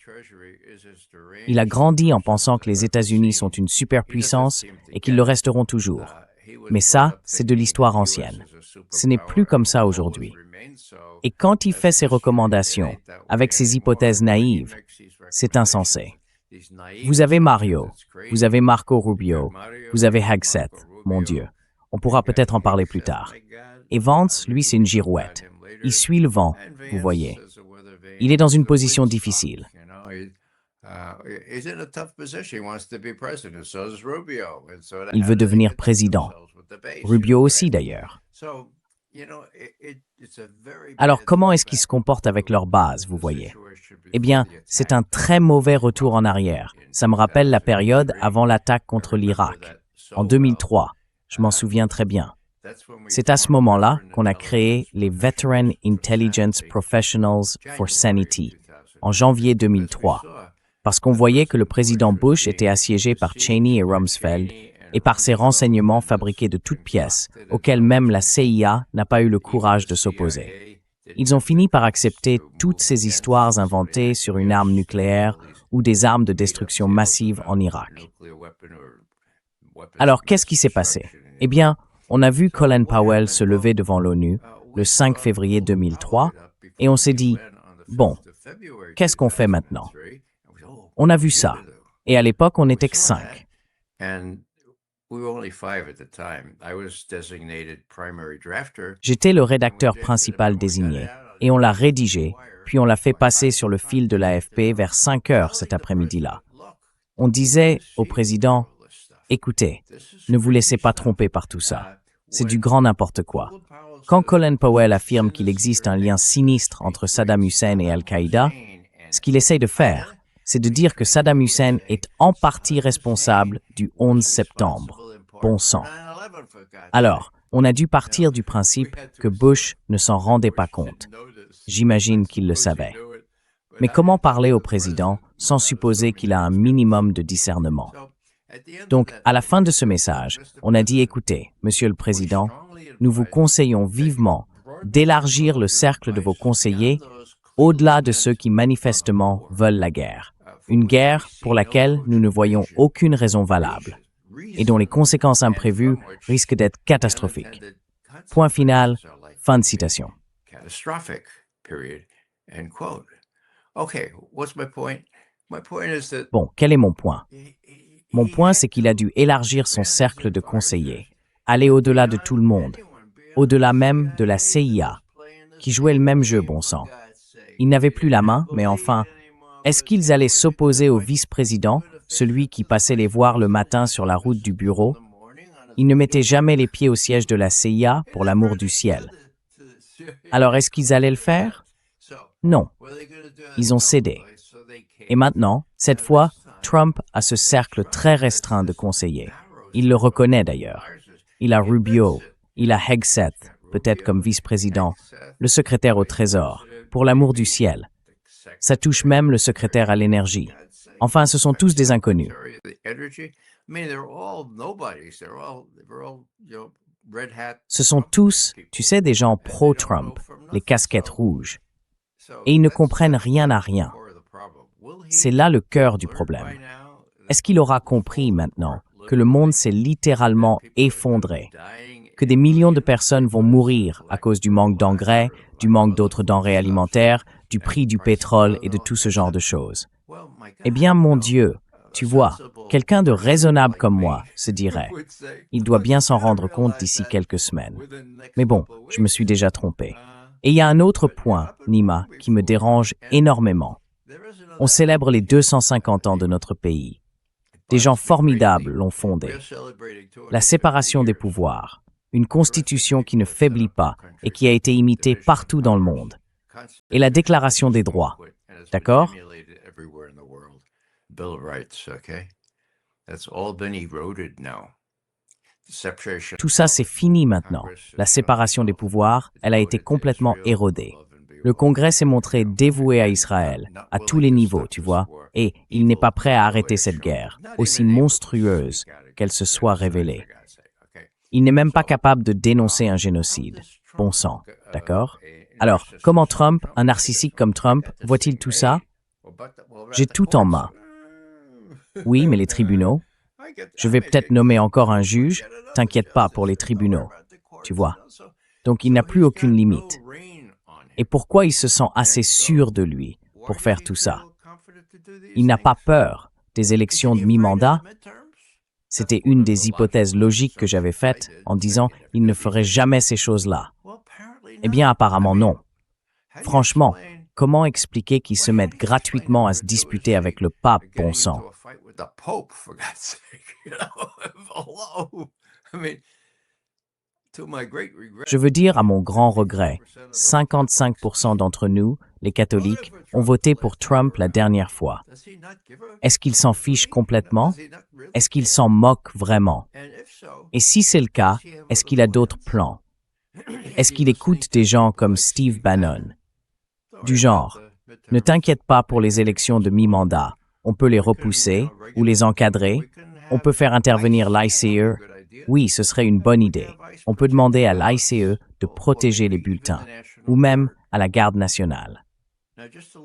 S2: Il a grandi en pensant que les États-Unis sont une superpuissance et qu'ils le resteront toujours. Mais ça, c'est de l'histoire ancienne. Ce n'est plus comme ça aujourd'hui. Et quand il fait ses recommandations, avec ses hypothèses naïves, c'est insensé. Vous avez Mario, vous avez Marco Rubio, vous avez Hegseth, mon Dieu. On pourra peut-être en parler plus tard. Et Vance, lui, c'est une girouette. Il suit le vent, vous voyez. Il est dans une position difficile. Il veut devenir président. Rubio aussi, d'ailleurs. Alors, comment est-ce qu'ils se comportent avec leur base, vous voyez? Eh bien, c'est un très mauvais retour en arrière. Ça me rappelle la période avant l'attaque contre l'Irak, en 2003. Je m'en souviens très bien. C'est à ce moment-là qu'on a créé les Veteran Intelligence Professionals for Sanity, en janvier 2003, parce qu'on voyait que le président Bush était assiégé par Cheney et Rumsfeld, et par ces renseignements fabriqués de toutes pièces, auxquels même la CIA n'a pas eu le courage de s'opposer. Ils ont fini par accepter toutes ces histoires inventées sur une arme nucléaire ou des armes de destruction massive en Irak. Alors, qu'est-ce qui s'est passé? Eh bien, on a vu Colin Powell se lever devant l'ONU le 5 février 2003, et on s'est dit, bon, qu'est-ce qu'on fait maintenant? On a vu ça, et à l'époque, on n'était que 5. J'étais le rédacteur principal désigné, et on l'a rédigé, puis on l'a fait passer sur le fil de l'AFP vers 5 heures cet après-midi-là. On disait au président, « Écoutez, ne vous laissez pas tromper par tout ça. C'est du grand n'importe quoi. » Quand Colin Powell affirme qu'il existe un lien sinistre entre Saddam Hussein et Al-Qaïda, ce qu'il essaye de faire, c'est de dire que Saddam Hussein est en partie responsable du 11 septembre. Bon sang. Alors, on a dû partir du principe que Bush ne s'en rendait pas compte. J'imagine qu'il le savait. Mais comment parler au président sans supposer qu'il a un minimum de discernement? Donc, à la fin de ce message, on a dit « Écoutez, Monsieur le Président, nous vous conseillons vivement d'élargir le cercle de vos conseillers au-delà de ceux qui manifestement veulent la guerre. Une guerre pour laquelle nous ne voyons aucune raison valable et dont les conséquences imprévues risquent d'être catastrophiques. Point final, fin de citation.
S4: Catastrophic, period. End quote. Okay, what's my point? My point is that
S2: Bon, quel est mon point? Mon point, c'est qu'il a dû élargir son cercle de conseillers, aller au-delà de tout le monde, au-delà même de la CIA, qui jouait le même jeu, bon sang. Ils n'avaient plus la main, mais enfin, est-ce qu'ils allaient s'opposer au vice-président, celui qui passait les voir le matin sur la route du bureau? Ils ne mettaient jamais les pieds au siège de la CIA, pour l'amour du ciel. Alors est-ce qu'ils allaient le faire? Non. Ils ont cédé. Et maintenant, cette fois, Trump a ce cercle très restreint de conseillers. Il le reconnaît d'ailleurs. Il a Rubio, il a Hegseth, peut-être comme vice-président, le secrétaire au Trésor, pour l'amour du ciel. Ça touche même le secrétaire à l'énergie. Enfin, ce sont tous des inconnus. Ce sont tous, tu sais, des gens pro-Trump, les casquettes rouges. Et ils ne comprennent rien à rien. C'est là le cœur du problème. Est-ce qu'il aura compris maintenant que le monde s'est littéralement effondré, que des millions de personnes vont mourir à cause du manque d'engrais, du manque d'autres denrées alimentaires, du prix du pétrole et de tout ce genre de choses? Eh bien, mon Dieu, tu vois, quelqu'un de raisonnable comme moi se dirait, il doit bien s'en rendre compte d'ici quelques semaines. Mais bon, je me suis déjà trompé. Et il y a un autre point, Nima, qui me dérange énormément. On célèbre les 250 ans de notre pays. Des gens formidables l'ont fondé. La séparation des pouvoirs, une constitution qui ne faiblit pas et qui a été imitée partout dans le monde. Et la déclaration des droits. D'accord? Tout ça, c'est fini maintenant. La séparation des pouvoirs, elle a été complètement érodée. Le Congrès s'est montré dévoué à Israël, à tous les niveaux, tu vois, et il n'est pas prêt à arrêter cette guerre, aussi monstrueuse qu'elle se soit révélée. Il n'est même pas capable de dénoncer un génocide. Bon sang, d'accord? Alors, comment Trump, un narcissique comme Trump, voit-il tout ça? J'ai tout en main. Oui, mais les tribunaux? Je vais peut-être nommer encore un juge, t'inquiète pas pour les tribunaux, tu vois. Donc il n'a plus aucune limite. Et pourquoi il se sent assez sûr de lui pour faire tout ça? Il n'a pas peur des élections de mi-mandat? C'était une des hypothèses logiques que j'avais faites en disant il ne ferait jamais ces choses-là. Eh bien, apparemment non. Franchement, comment expliquer qu'il se mette gratuitement à se disputer avec le pape, bon sang? Je veux dire, à mon grand regret, 55% d'entre nous, les catholiques, ont voté pour Trump la dernière fois. Est-ce qu'il s'en fiche complètement? Est-ce qu'il s'en moque vraiment? Et si c'est le cas, est-ce qu'il a d'autres plans? Est-ce qu'il écoute des gens comme Steve Bannon? Du genre, ne t'inquiète pas pour les élections de mi-mandat, on peut les repousser ou les encadrer, on peut faire intervenir l'ICE. Oui, ce serait une bonne idée. On peut demander à l'ICE de protéger les bulletins, ou même à la Garde nationale.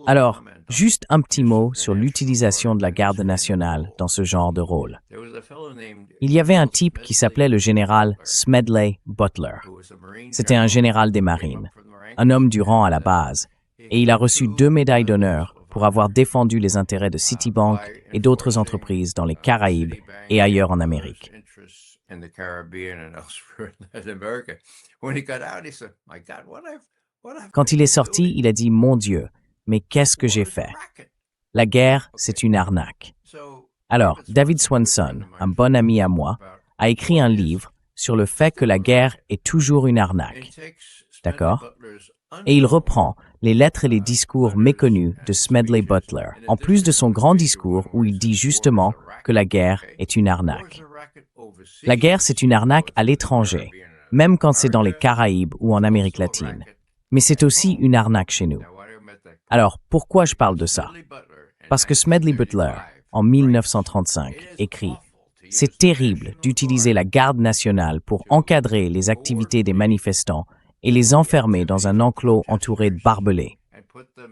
S2: Alors, juste un petit mot sur l'utilisation de la Garde nationale dans ce genre de rôle. Il y avait un type qui s'appelait le général Smedley Butler. C'était un général des marines, un homme du rang à la base, et il a reçu 2 médailles d'honneur pour avoir défendu les intérêts de Citibank et d'autres entreprises dans les Caraïbes et ailleurs en Amérique. Quand il est sorti, il a dit « Mon Dieu, mais qu'est-ce que j'ai fait? La guerre, c'est une arnaque. » Alors, David Swanson, un bon ami à moi, a écrit un livre sur le fait que la guerre est toujours une arnaque. D'accord? Et il reprend les lettres et les discours méconnus de Smedley Butler, en plus de son grand discours où il dit justement que la guerre est une arnaque. La guerre, c'est une arnaque à l'étranger, même quand c'est dans les Caraïbes ou en Amérique latine. Mais c'est aussi une arnaque chez nous. Alors, pourquoi je parle de ça? Parce que Smedley Butler, en 1935, écrit « C'est terrible d'utiliser la Garde nationale pour encadrer les activités des manifestants et les enfermer dans un enclos entouré de barbelés.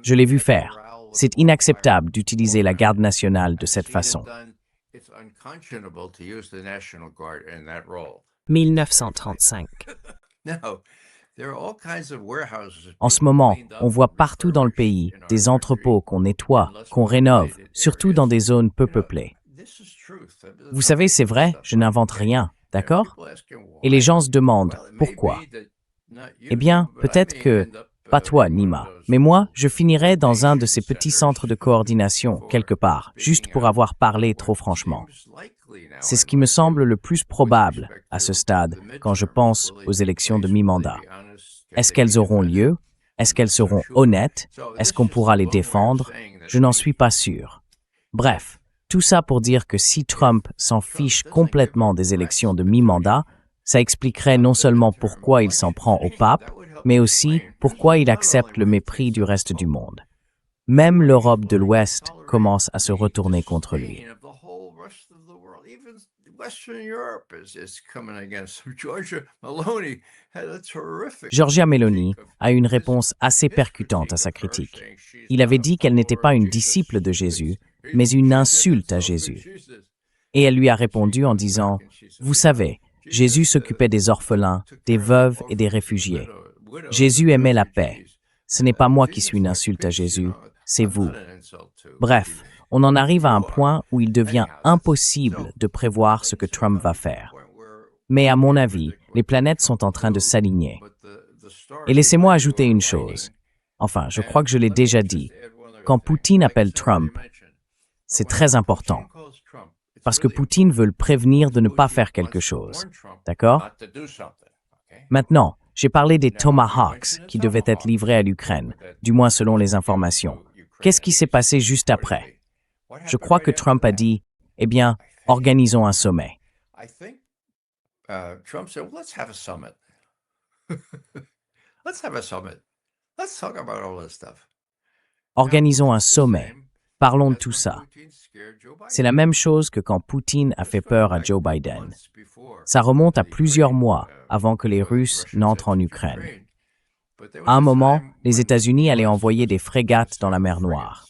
S2: Je l'ai vu faire. C'est inacceptable d'utiliser la garde nationale de cette façon.
S1: 1935.
S2: En ce moment, on voit partout dans le pays des entrepôts qu'on nettoie, qu'on rénove, surtout dans des zones peu peuplées. Vous savez, c'est vrai, je n'invente rien, d'accord? Et les gens se demandent pourquoi. Eh bien, peut-être que, pas toi, Nima, mais moi, je finirai dans un de ces petits centres de coordination, quelque part, juste pour avoir parlé trop franchement. C'est ce qui me semble le plus probable à ce stade quand je pense aux élections de mi-mandat. Est-ce qu'elles auront lieu? Est-ce qu'elles seront honnêtes? Est-ce qu'on pourra les défendre? Je n'en suis pas sûr. Bref, tout ça pour dire que si Trump s'en fiche complètement des élections de mi-mandat, ça expliquerait non seulement pourquoi il s'en prend au pape, mais aussi pourquoi il accepte le mépris du reste du monde. Même l'Europe de l'Ouest commence à se retourner contre lui. Giorgia Meloni a eu une réponse assez percutante à sa critique. Il avait dit qu'elle n'était pas une disciple de Jésus, mais une insulte à Jésus. Et elle lui a répondu en disant « Vous savez, Jésus s'occupait des orphelins, des veuves et des réfugiés. Jésus aimait la paix. Ce n'est pas moi qui suis une insulte à Jésus, c'est vous. » Bref, on en arrive à un point où il devient impossible de prévoir ce que Trump va faire. Mais à mon avis, les planètes sont en train de s'aligner. Et laissez-moi ajouter une chose. Enfin, je crois que je l'ai déjà dit. Quand Poutine appelle Trump, c'est très important. Parce que Poutine veut le prévenir de ne pas faire quelque chose. D'accord? Maintenant, j'ai parlé des Tomahawks qui devaient être livrés à l'Ukraine, du moins selon les informations. Qu'est-ce qui s'est passé juste après? Je crois que Trump a dit, eh bien, organisons un sommet.
S4: Trump said, well, let's have a summit. Let's have a summit. Let's talk about all this stuff.
S2: Organisons un sommet. Parlons de tout ça. C'est la même chose que quand Poutine a fait peur à Joe Biden. Ça remonte à plusieurs mois avant que les Russes n'entrent en Ukraine. À un moment, les États-Unis allaient envoyer des frégates dans la mer Noire.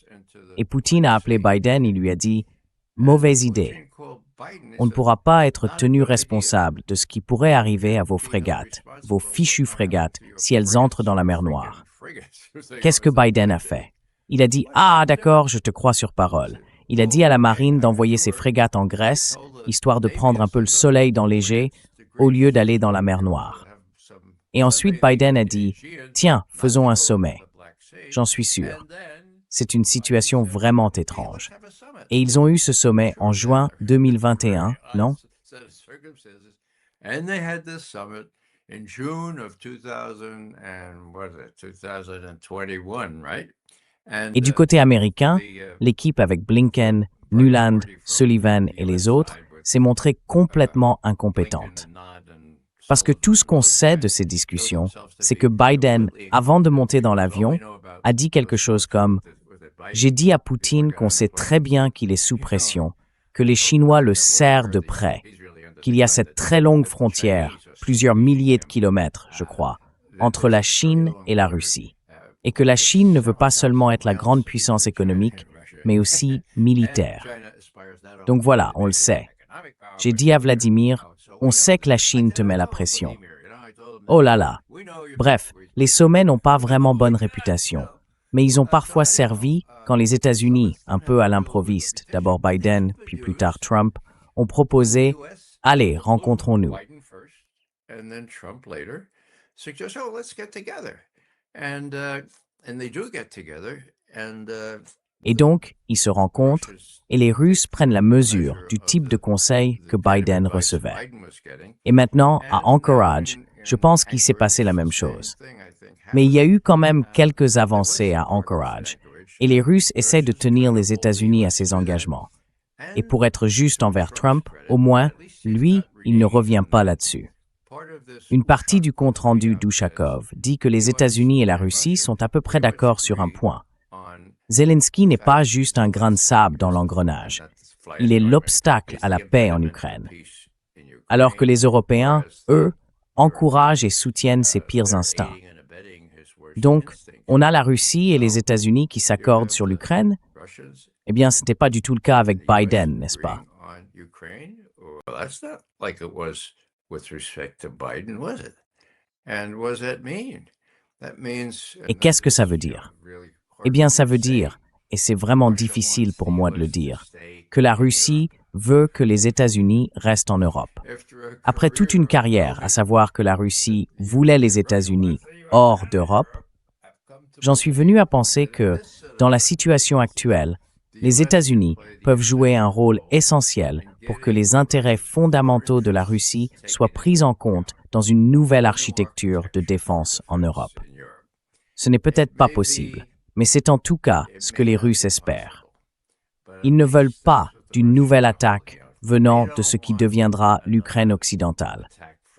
S2: Et Poutine a appelé Biden et lui a dit « Mauvaise idée. On ne pourra pas être tenu responsable de ce qui pourrait arriver à vos frégates, vos fichues frégates, si elles entrent dans la mer Noire. » Qu'est-ce que Biden a fait? Il a dit « Ah, d'accord, je te crois sur parole. » Il a dit à la marine d'envoyer ses frégates en Grèce, histoire de prendre un peu le soleil dans l'Égée, au lieu d'aller dans la mer Noire. Et ensuite, Biden a dit « Tiens, faisons un sommet. » J'en suis sûr. C'est une situation vraiment étrange. Et ils ont eu ce sommet en juin 2021, non? Et du côté américain, l'équipe avec Blinken, Nuland, Sullivan et les autres s'est montrée complètement incompétente. Parce que tout ce qu'on sait de ces discussions, c'est que Biden, avant de monter dans l'avion, a dit quelque chose comme « J'ai dit à Poutine qu'on sait très bien qu'il est sous pression, que les Chinois le serrent de près, qu'il y a cette très longue frontière, plusieurs milliers de kilomètres, je crois, entre la Chine et la Russie, et que la Chine ne veut pas seulement être la grande puissance économique, mais aussi militaire. Donc voilà, on le sait. J'ai dit à Vladimir, on sait que la Chine te met la pression. Oh là là. Bref, les sommets n'ont pas vraiment bonne réputation. Mais ils ont parfois servi quand les États-Unis, un peu à l'improviste, d'abord Biden, puis plus tard Trump, ont proposé « Allez, rencontrons-nous ». Et donc, ils se rencontrent et les Russes prennent la mesure du type de conseil que Biden recevait. Et maintenant, à Anchorage, je pense qu'il s'est passé la même chose. Mais il y a eu quand même quelques avancées à Anchorage, et les Russes essaient de tenir les États-Unis à ces engagements. Et pour être juste envers Trump, au moins, lui, il ne revient pas là-dessus. Une partie du compte-rendu d'Ushakov dit que les États-Unis et la Russie sont à peu près d'accord sur un point. Zelensky n'est pas juste un grain de sable dans l'engrenage. Il est l'obstacle à la paix en Ukraine. Alors que les Européens, eux, encouragent et soutiennent ses pires instincts. Donc, on a la Russie et les États-Unis qui s'accordent sur l'Ukraine? Eh bien, ce n'était pas du tout le cas avec Biden, n'est-ce pas? Et qu'est-ce que ça veut dire? Eh bien, ça veut dire, et c'est vraiment difficile pour moi de le dire, que la Russie veut que les États-Unis restent en Europe. Après toute une carrière, à savoir que la Russie voulait les États-Unis hors d'Europe, j'en suis venu à penser que, dans la situation actuelle, les États-Unis peuvent jouer un rôle essentiel pour que les intérêts fondamentaux de la Russie soient pris en compte dans une nouvelle architecture de défense en Europe. Ce n'est peut-être pas possible, mais c'est en tout cas ce que les Russes espèrent. Ils ne veulent pas d'une nouvelle attaque venant de ce qui deviendra l'Ukraine occidentale.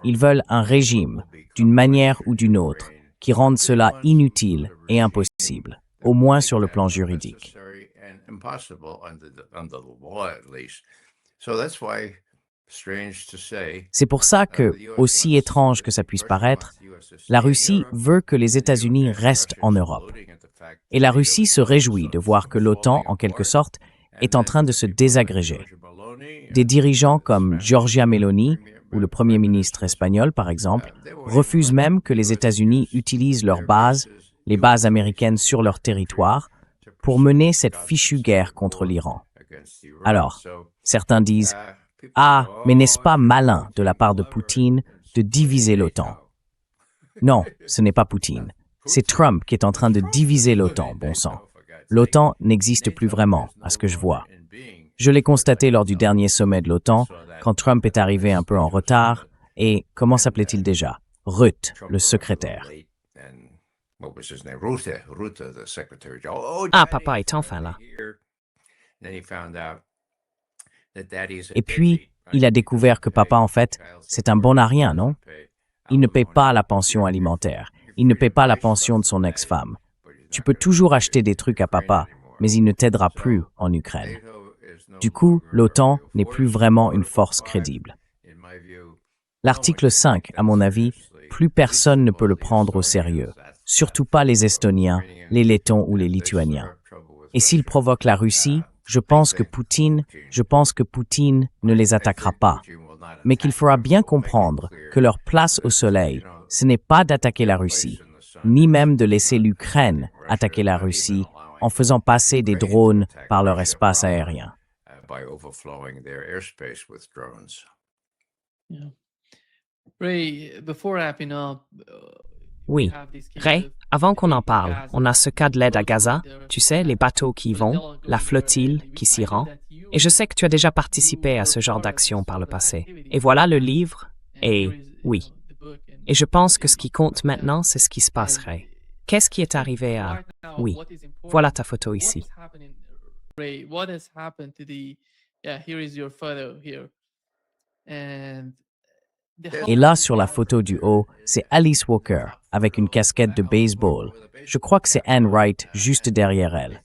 S2: Ils veulent un régime, d'une manière ou d'une autre, qui rende cela inutile et impossible, au moins sur le plan juridique. C'est pour ça que, aussi étrange que ça puisse paraître, la Russie veut que les États-Unis restent en Europe. Et la Russie se réjouit de voir que l'OTAN, en quelque sorte, est en train de se désagréger. Des dirigeants comme Giorgia Meloni, ou le Premier ministre espagnol par exemple, refusent même que les États-Unis utilisent leurs bases, les bases américaines sur leur territoire, pour mener cette fichue guerre contre l'Iran. Alors, certains disent « Ah, mais n'est-ce pas malin de la part de Poutine de diviser l'OTAN ?» Non, ce n'est pas Poutine. C'est Trump qui est en train de diviser l'OTAN, bon sang. L'OTAN n'existe plus vraiment, à ce que je vois. Je l'ai constaté lors du dernier sommet de l'OTAN, quand Trump est arrivé un peu en retard, et comment s'appelait-il déjà? Rutte, le secrétaire.
S1: Ah, papa est enfin là.
S2: Et puis, il a découvert que papa, en fait, c'est un bon à rien, non? Il ne paie pas la pension alimentaire. Il ne paie pas la pension de son ex-femme. Tu peux toujours acheter des trucs à papa, mais il ne t'aidera plus en Ukraine. Du coup, l'OTAN n'est plus vraiment une force crédible. L'article 5, à mon avis, plus personne ne peut le prendre au sérieux, surtout pas les Estoniens, les Lettons ou les Lituaniens. Et s'il provoque la Russie, je pense que Poutine ne les attaquera pas, mais qu'il faudra bien comprendre que leur place au soleil, ce n'est pas d'attaquer la Russie, ni même de laisser l'Ukraine attaquer la Russie en faisant passer des drones par leur espace aérien.
S1: Oui. Ray, avant qu'on en parle, on a ce cas de l'aide à Gaza, tu sais, les bateaux qui y vont, la flottille qui s'y rend. Et je sais que tu as déjà participé à ce genre d'action par le passé. Et voilà le livre, et oui. Et je pense que ce qui compte maintenant, c'est ce qui se passerait. Qu'est-ce qui est arrivé à... Oui, voilà ta photo ici.
S2: Et là, sur la photo du haut, c'est Alice Walker, avec une casquette de baseball. Je crois que c'est Anne Wright juste derrière elle.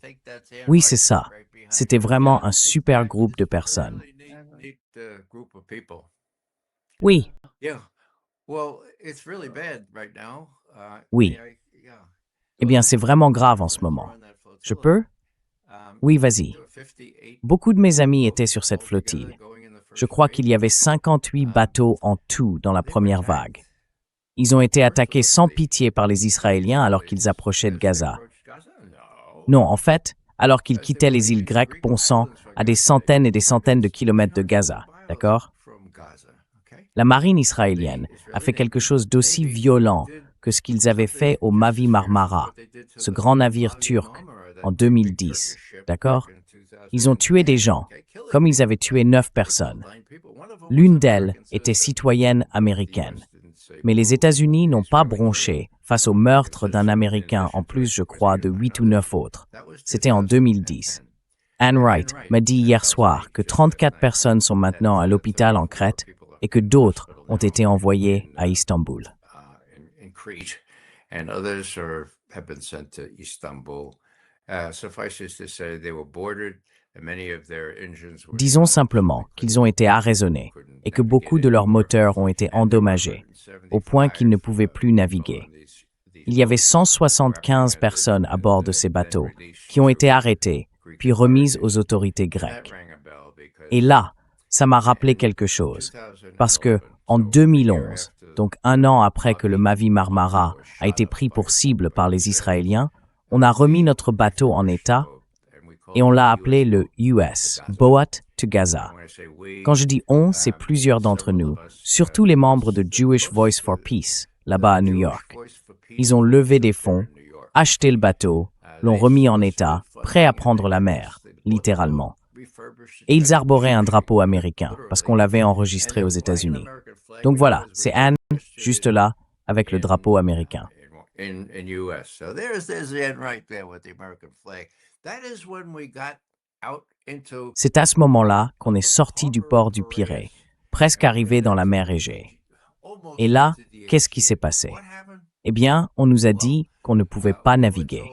S2: Oui, c'est ça. C'était vraiment un super groupe de personnes.
S1: Oui.
S2: Oui. Eh bien, c'est vraiment grave en ce moment. Je peux? Oui, vas-y. Beaucoup de mes amis étaient sur cette flottille. Je crois qu'il y avait 58 bateaux en tout dans la première vague. Ils ont été attaqués sans pitié par les Israéliens alors qu'ils approchaient de Gaza. Non, en fait, alors qu'ils quittaient les îles grecques ponçant à des centaines et des centaines de kilomètres de Gaza, d'accord? La marine israélienne a fait quelque chose d'aussi violent que ce qu'ils avaient fait au Mavi Marmara, ce grand navire turc, en 2010, d'accord? Ils ont tué des gens, comme ils avaient tué 9 personnes. L'une d'elles était citoyenne américaine. Mais les États-Unis n'ont pas bronché face au meurtre d'un Américain, en plus, je crois, de 8 ou 9 autres. C'était en 2010. Anne Wright m'a dit hier soir que 34 personnes sont maintenant à l'hôpital en Crète et que d'autres ont été envoyées à Istanbul. Disons simplement qu'ils ont été arraisonnés et que beaucoup de leurs moteurs ont été endommagés, au point qu'ils ne pouvaient plus naviguer. il y avait 175 personnes à bord de ces bateaux qui ont été arrêtées puis remises aux autorités grecques. Et là, ça m'a rappelé quelque chose, parce que en 2011, donc un an après que le Mavi Marmara a été pris pour cible par les Israéliens, on a remis notre bateau en état et on l'a appelé le US, Boat to Gaza. Quand je dis on, c'est plusieurs d'entre nous, surtout les membres de Jewish Voice for Peace, là-bas à New York. Ils ont levé des fonds, acheté le bateau, l'ont remis en état, prêt à prendre la mer, littéralement. Et ils arboraient un drapeau américain, parce qu'on l'avait enregistré aux États-Unis. Donc voilà, c'est Anne, juste là, avec le drapeau américain. C'est à ce moment-là qu'on est sorti du port du Pirée, presque arrivé dans la mer Égée. Et là, qu'est-ce qui s'est passé? Eh bien, on nous a dit qu'on ne pouvait pas naviguer.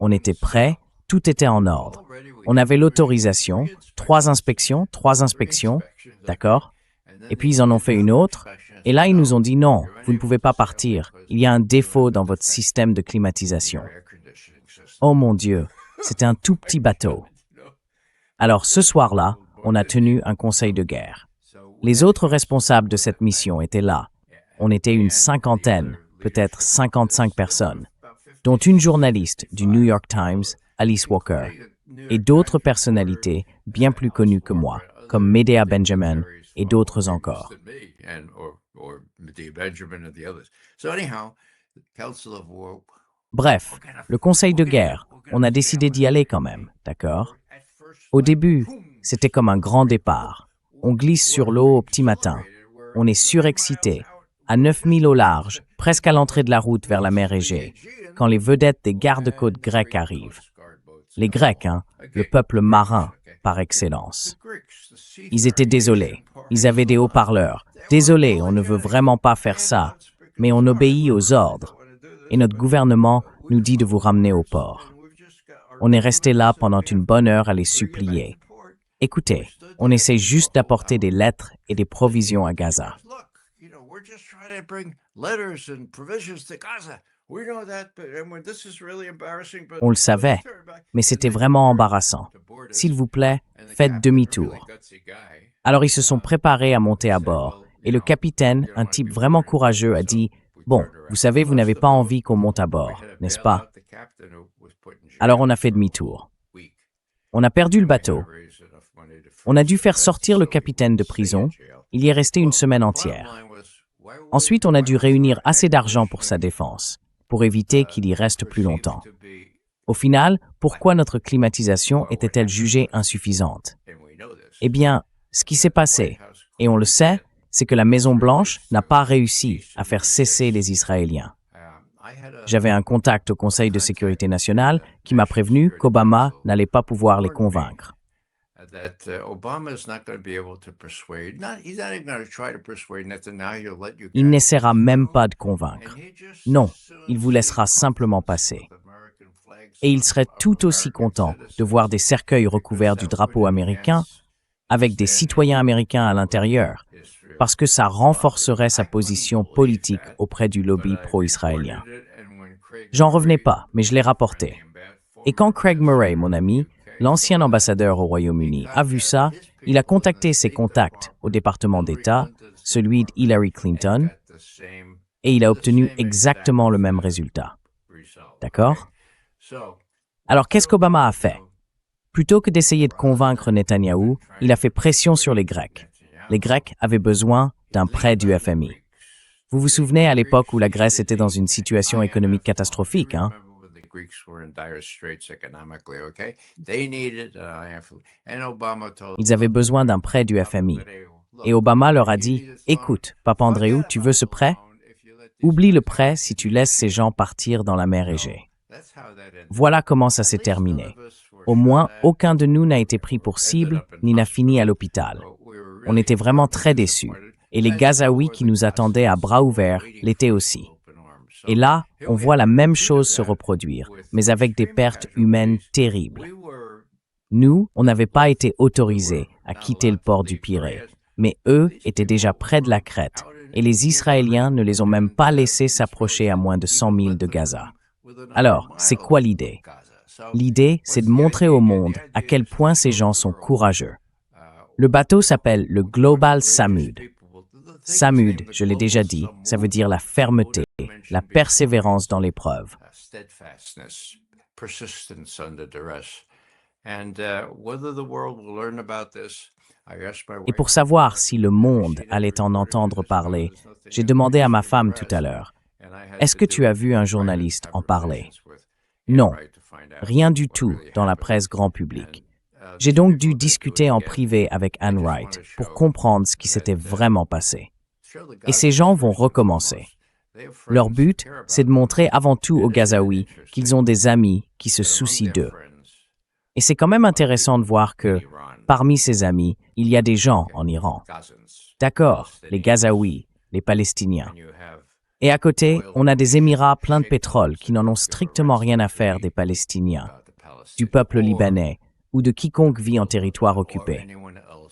S2: On était prêts, tout était en ordre. On avait l'autorisation, 3 inspections, d'accord? Et puis ils en ont fait une autre, et là ils nous ont dit non, vous ne pouvez pas partir, il y a un défaut dans votre système de climatisation. Oh mon Dieu, c'était un tout petit bateau. Alors ce soir-là, on a tenu un conseil de guerre. Les autres responsables de cette mission étaient là. On était une 50aine, peut-être 55 personnes, dont une journaliste du New York Times, Alice Walker, et d'autres personnalités bien plus connues que moi, comme Medea Benjamin et d'autres encore. Bref, le conseil de guerre, on a décidé d'y aller quand même, d'accord? Au début, c'était comme un grand départ. On glisse sur l'eau au petit matin. On est surexcité, à 9000 au large, presque à l'entrée de la route vers la mer Égée, quand les vedettes des gardes-côtes grecs arrivent. Les Grecs, le peuple marin par excellence. Ils étaient désolés. Ils avaient des haut-parleurs. Désolé, on ne veut vraiment pas faire ça, mais on obéit aux ordres. Et notre gouvernement nous dit de vous ramener au port. On est resté là pendant une bonne heure à les supplier. Écoutez, on essaie juste d'apporter des lettres et des provisions à Gaza. On le savait, mais c'était vraiment embarrassant. S'il vous plaît, faites demi-tour. Alors ils se sont préparés à monter à bord, et le capitaine, un type vraiment courageux, a dit « Bon, vous savez, vous n'avez pas envie qu'on monte à bord, n'est-ce pas ?» Alors on a fait demi-tour. On a perdu le bateau. On a dû faire sortir le capitaine de prison. Il y est resté une semaine entière. Ensuite, on a dû réunir assez d'argent pour sa défense, pour éviter qu'il y reste plus longtemps. Au final, pourquoi notre climatisation était-elle jugée insuffisante? Eh bien, ce qui s'est passé, et on le sait, c'est que la Maison-Blanche n'a pas réussi à faire cesser les Israéliens. J'avais un contact au Conseil de sécurité nationale qui m'a prévenu qu'Obama n'allait pas pouvoir les convaincre. Il n'essaiera même pas de convaincre. Non, il vous laissera simplement passer. Et il serait tout aussi content de voir des cercueils recouverts du drapeau américain avec des citoyens américains à l'intérieur, parce que ça renforcerait sa position politique auprès du lobby pro-israélien. J'en revenais pas, mais je l'ai rapporté. Et quand Craig Murray, mon ami, l'ancien ambassadeur au Royaume-Uni, a vu ça, il a contacté ses contacts au département d'État, celui de Hillary Clinton, et il a obtenu exactement le même résultat. D'accord? Alors qu'est-ce qu'Obama a fait? Plutôt que d'essayer de convaincre Netanyahou, il a fait pression sur les Grecs. Les Grecs avaient besoin d'un prêt du FMI. Vous vous souvenez à l'époque où la Grèce était dans une situation économique catastrophique, hein? Ils avaient besoin d'un prêt du FMI. Et Obama leur a dit, « Écoute, Papandréou, tu veux ce prêt? Oublie le prêt si tu laisses ces gens partir dans la mer Égée. » Voilà comment ça s'est terminé. Au moins, aucun de nous n'a été pris pour cible, ni n'a fini à l'hôpital. On était vraiment très déçus. Et les Gazaouis qui nous attendaient à bras ouverts l'étaient aussi. Et là, on voit la même chose se reproduire, mais avec des pertes humaines terribles. Nous, on n'avait pas été autorisés à quitter le port du Pirée, mais eux étaient déjà près de la crête, et les Israéliens ne les ont même pas laissés s'approcher à moins de 100 000 de Gaza. Alors, c'est quoi l'idée? L'idée, c'est de montrer au monde à quel point ces gens sont courageux. Le bateau s'appelle le Global Samud. Samud, je l'ai déjà dit, ça veut dire la fermeté, la persévérance dans l'épreuve. Et pour savoir si le monde allait en entendre parler, j'ai demandé à ma femme tout à l'heure, est-ce que tu as vu un journaliste en parler? Non, rien du tout dans la presse grand public. J'ai donc dû discuter en privé avec Ann Wright pour comprendre ce qui s'était vraiment passé. Et ces gens vont recommencer. Leur but, c'est de montrer avant tout aux Gazaouis qu'ils ont des amis qui se soucient d'eux. Et c'est quand même intéressant de voir que, parmi ces amis, il y a des gens en Iran. D'accord, les Gazaouis, les Palestiniens. Et à côté, on a des Émirats pleins de pétrole qui n'en ont strictement rien à faire des Palestiniens, du peuple libanais ou de quiconque vit en territoire occupé.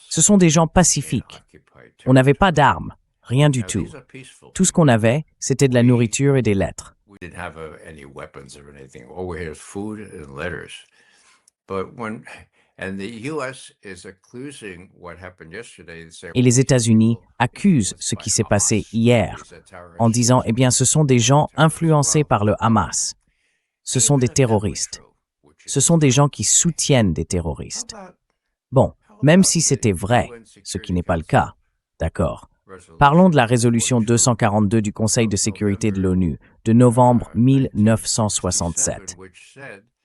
S2: Ce sont des gens pacifiques. On n'avait pas d'armes, rien du tout. Tout ce qu'on avait, c'était de la nourriture et des lettres. Et les États-Unis accusent ce qui s'est passé hier en disant, eh bien, ce sont des gens influencés par le Hamas. Ce sont des terroristes. Ce sont des gens qui soutiennent des terroristes. Bon, même si c'était vrai, ce qui n'est pas le cas, d'accord. Parlons de la résolution 242 du Conseil de sécurité de l'ONU de novembre 1967.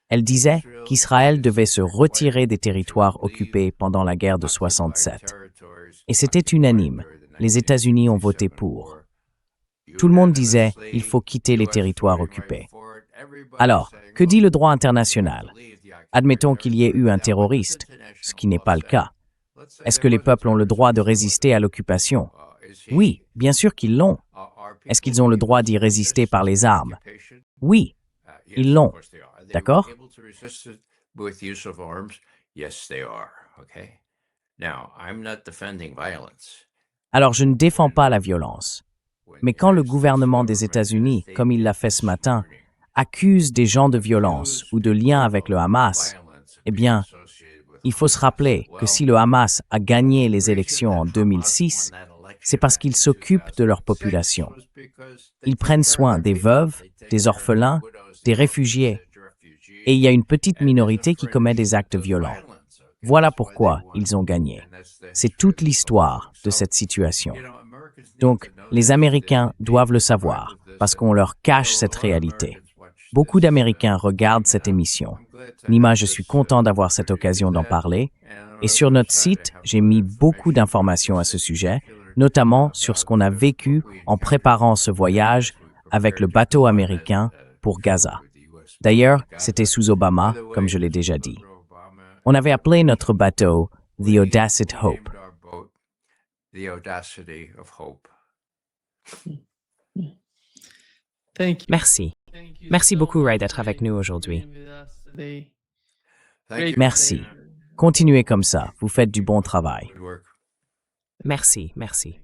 S2: Elle disait qu'Israël devait se retirer des territoires occupés pendant la guerre de 67. Et c'était unanime. Les États-Unis ont voté pour. Tout le monde disait « il faut quitter les territoires occupés ». Alors, que dit le droit international? Admettons qu'il y ait eu un terroriste, ce qui n'est pas le cas. Est-ce que les peuples ont le droit de résister à l'occupation? Oui, bien sûr qu'ils l'ont. Est-ce qu'ils ont le droit d'y résister par les armes? Oui, ils l'ont. D'accord? Alors, je ne défends pas la violence. Mais quand le gouvernement des États-Unis, comme il l'a fait ce matin, accuse des gens de violence ou de lien avec le Hamas, eh bien, il faut se rappeler que si le Hamas a gagné les élections en 2006, c'est parce qu'ils s'occupent de leur population. Ils prennent soin des veuves, des orphelins, des réfugiés. Et il y a une petite minorité qui commet des actes violents. Voilà pourquoi ils ont gagné. C'est toute l'histoire de cette situation. Donc, les Américains doivent le savoir, parce qu'on leur cache cette réalité. Beaucoup d'Américains regardent cette émission. Nima, je suis content d'avoir cette occasion d'en parler. Et sur notre site, j'ai mis beaucoup d'informations à ce sujet, notamment sur ce qu'on a vécu en préparant ce voyage avec le bateau américain pour Gaza. D'ailleurs, c'était sous Obama, comme je l'ai déjà dit. On avait appelé notre bateau The Audacity Hope.
S1: Merci. Merci beaucoup, Ray, d'être avec nous aujourd'hui.
S2: Merci. Continuez comme ça, vous faites du bon travail.
S1: Merci, merci.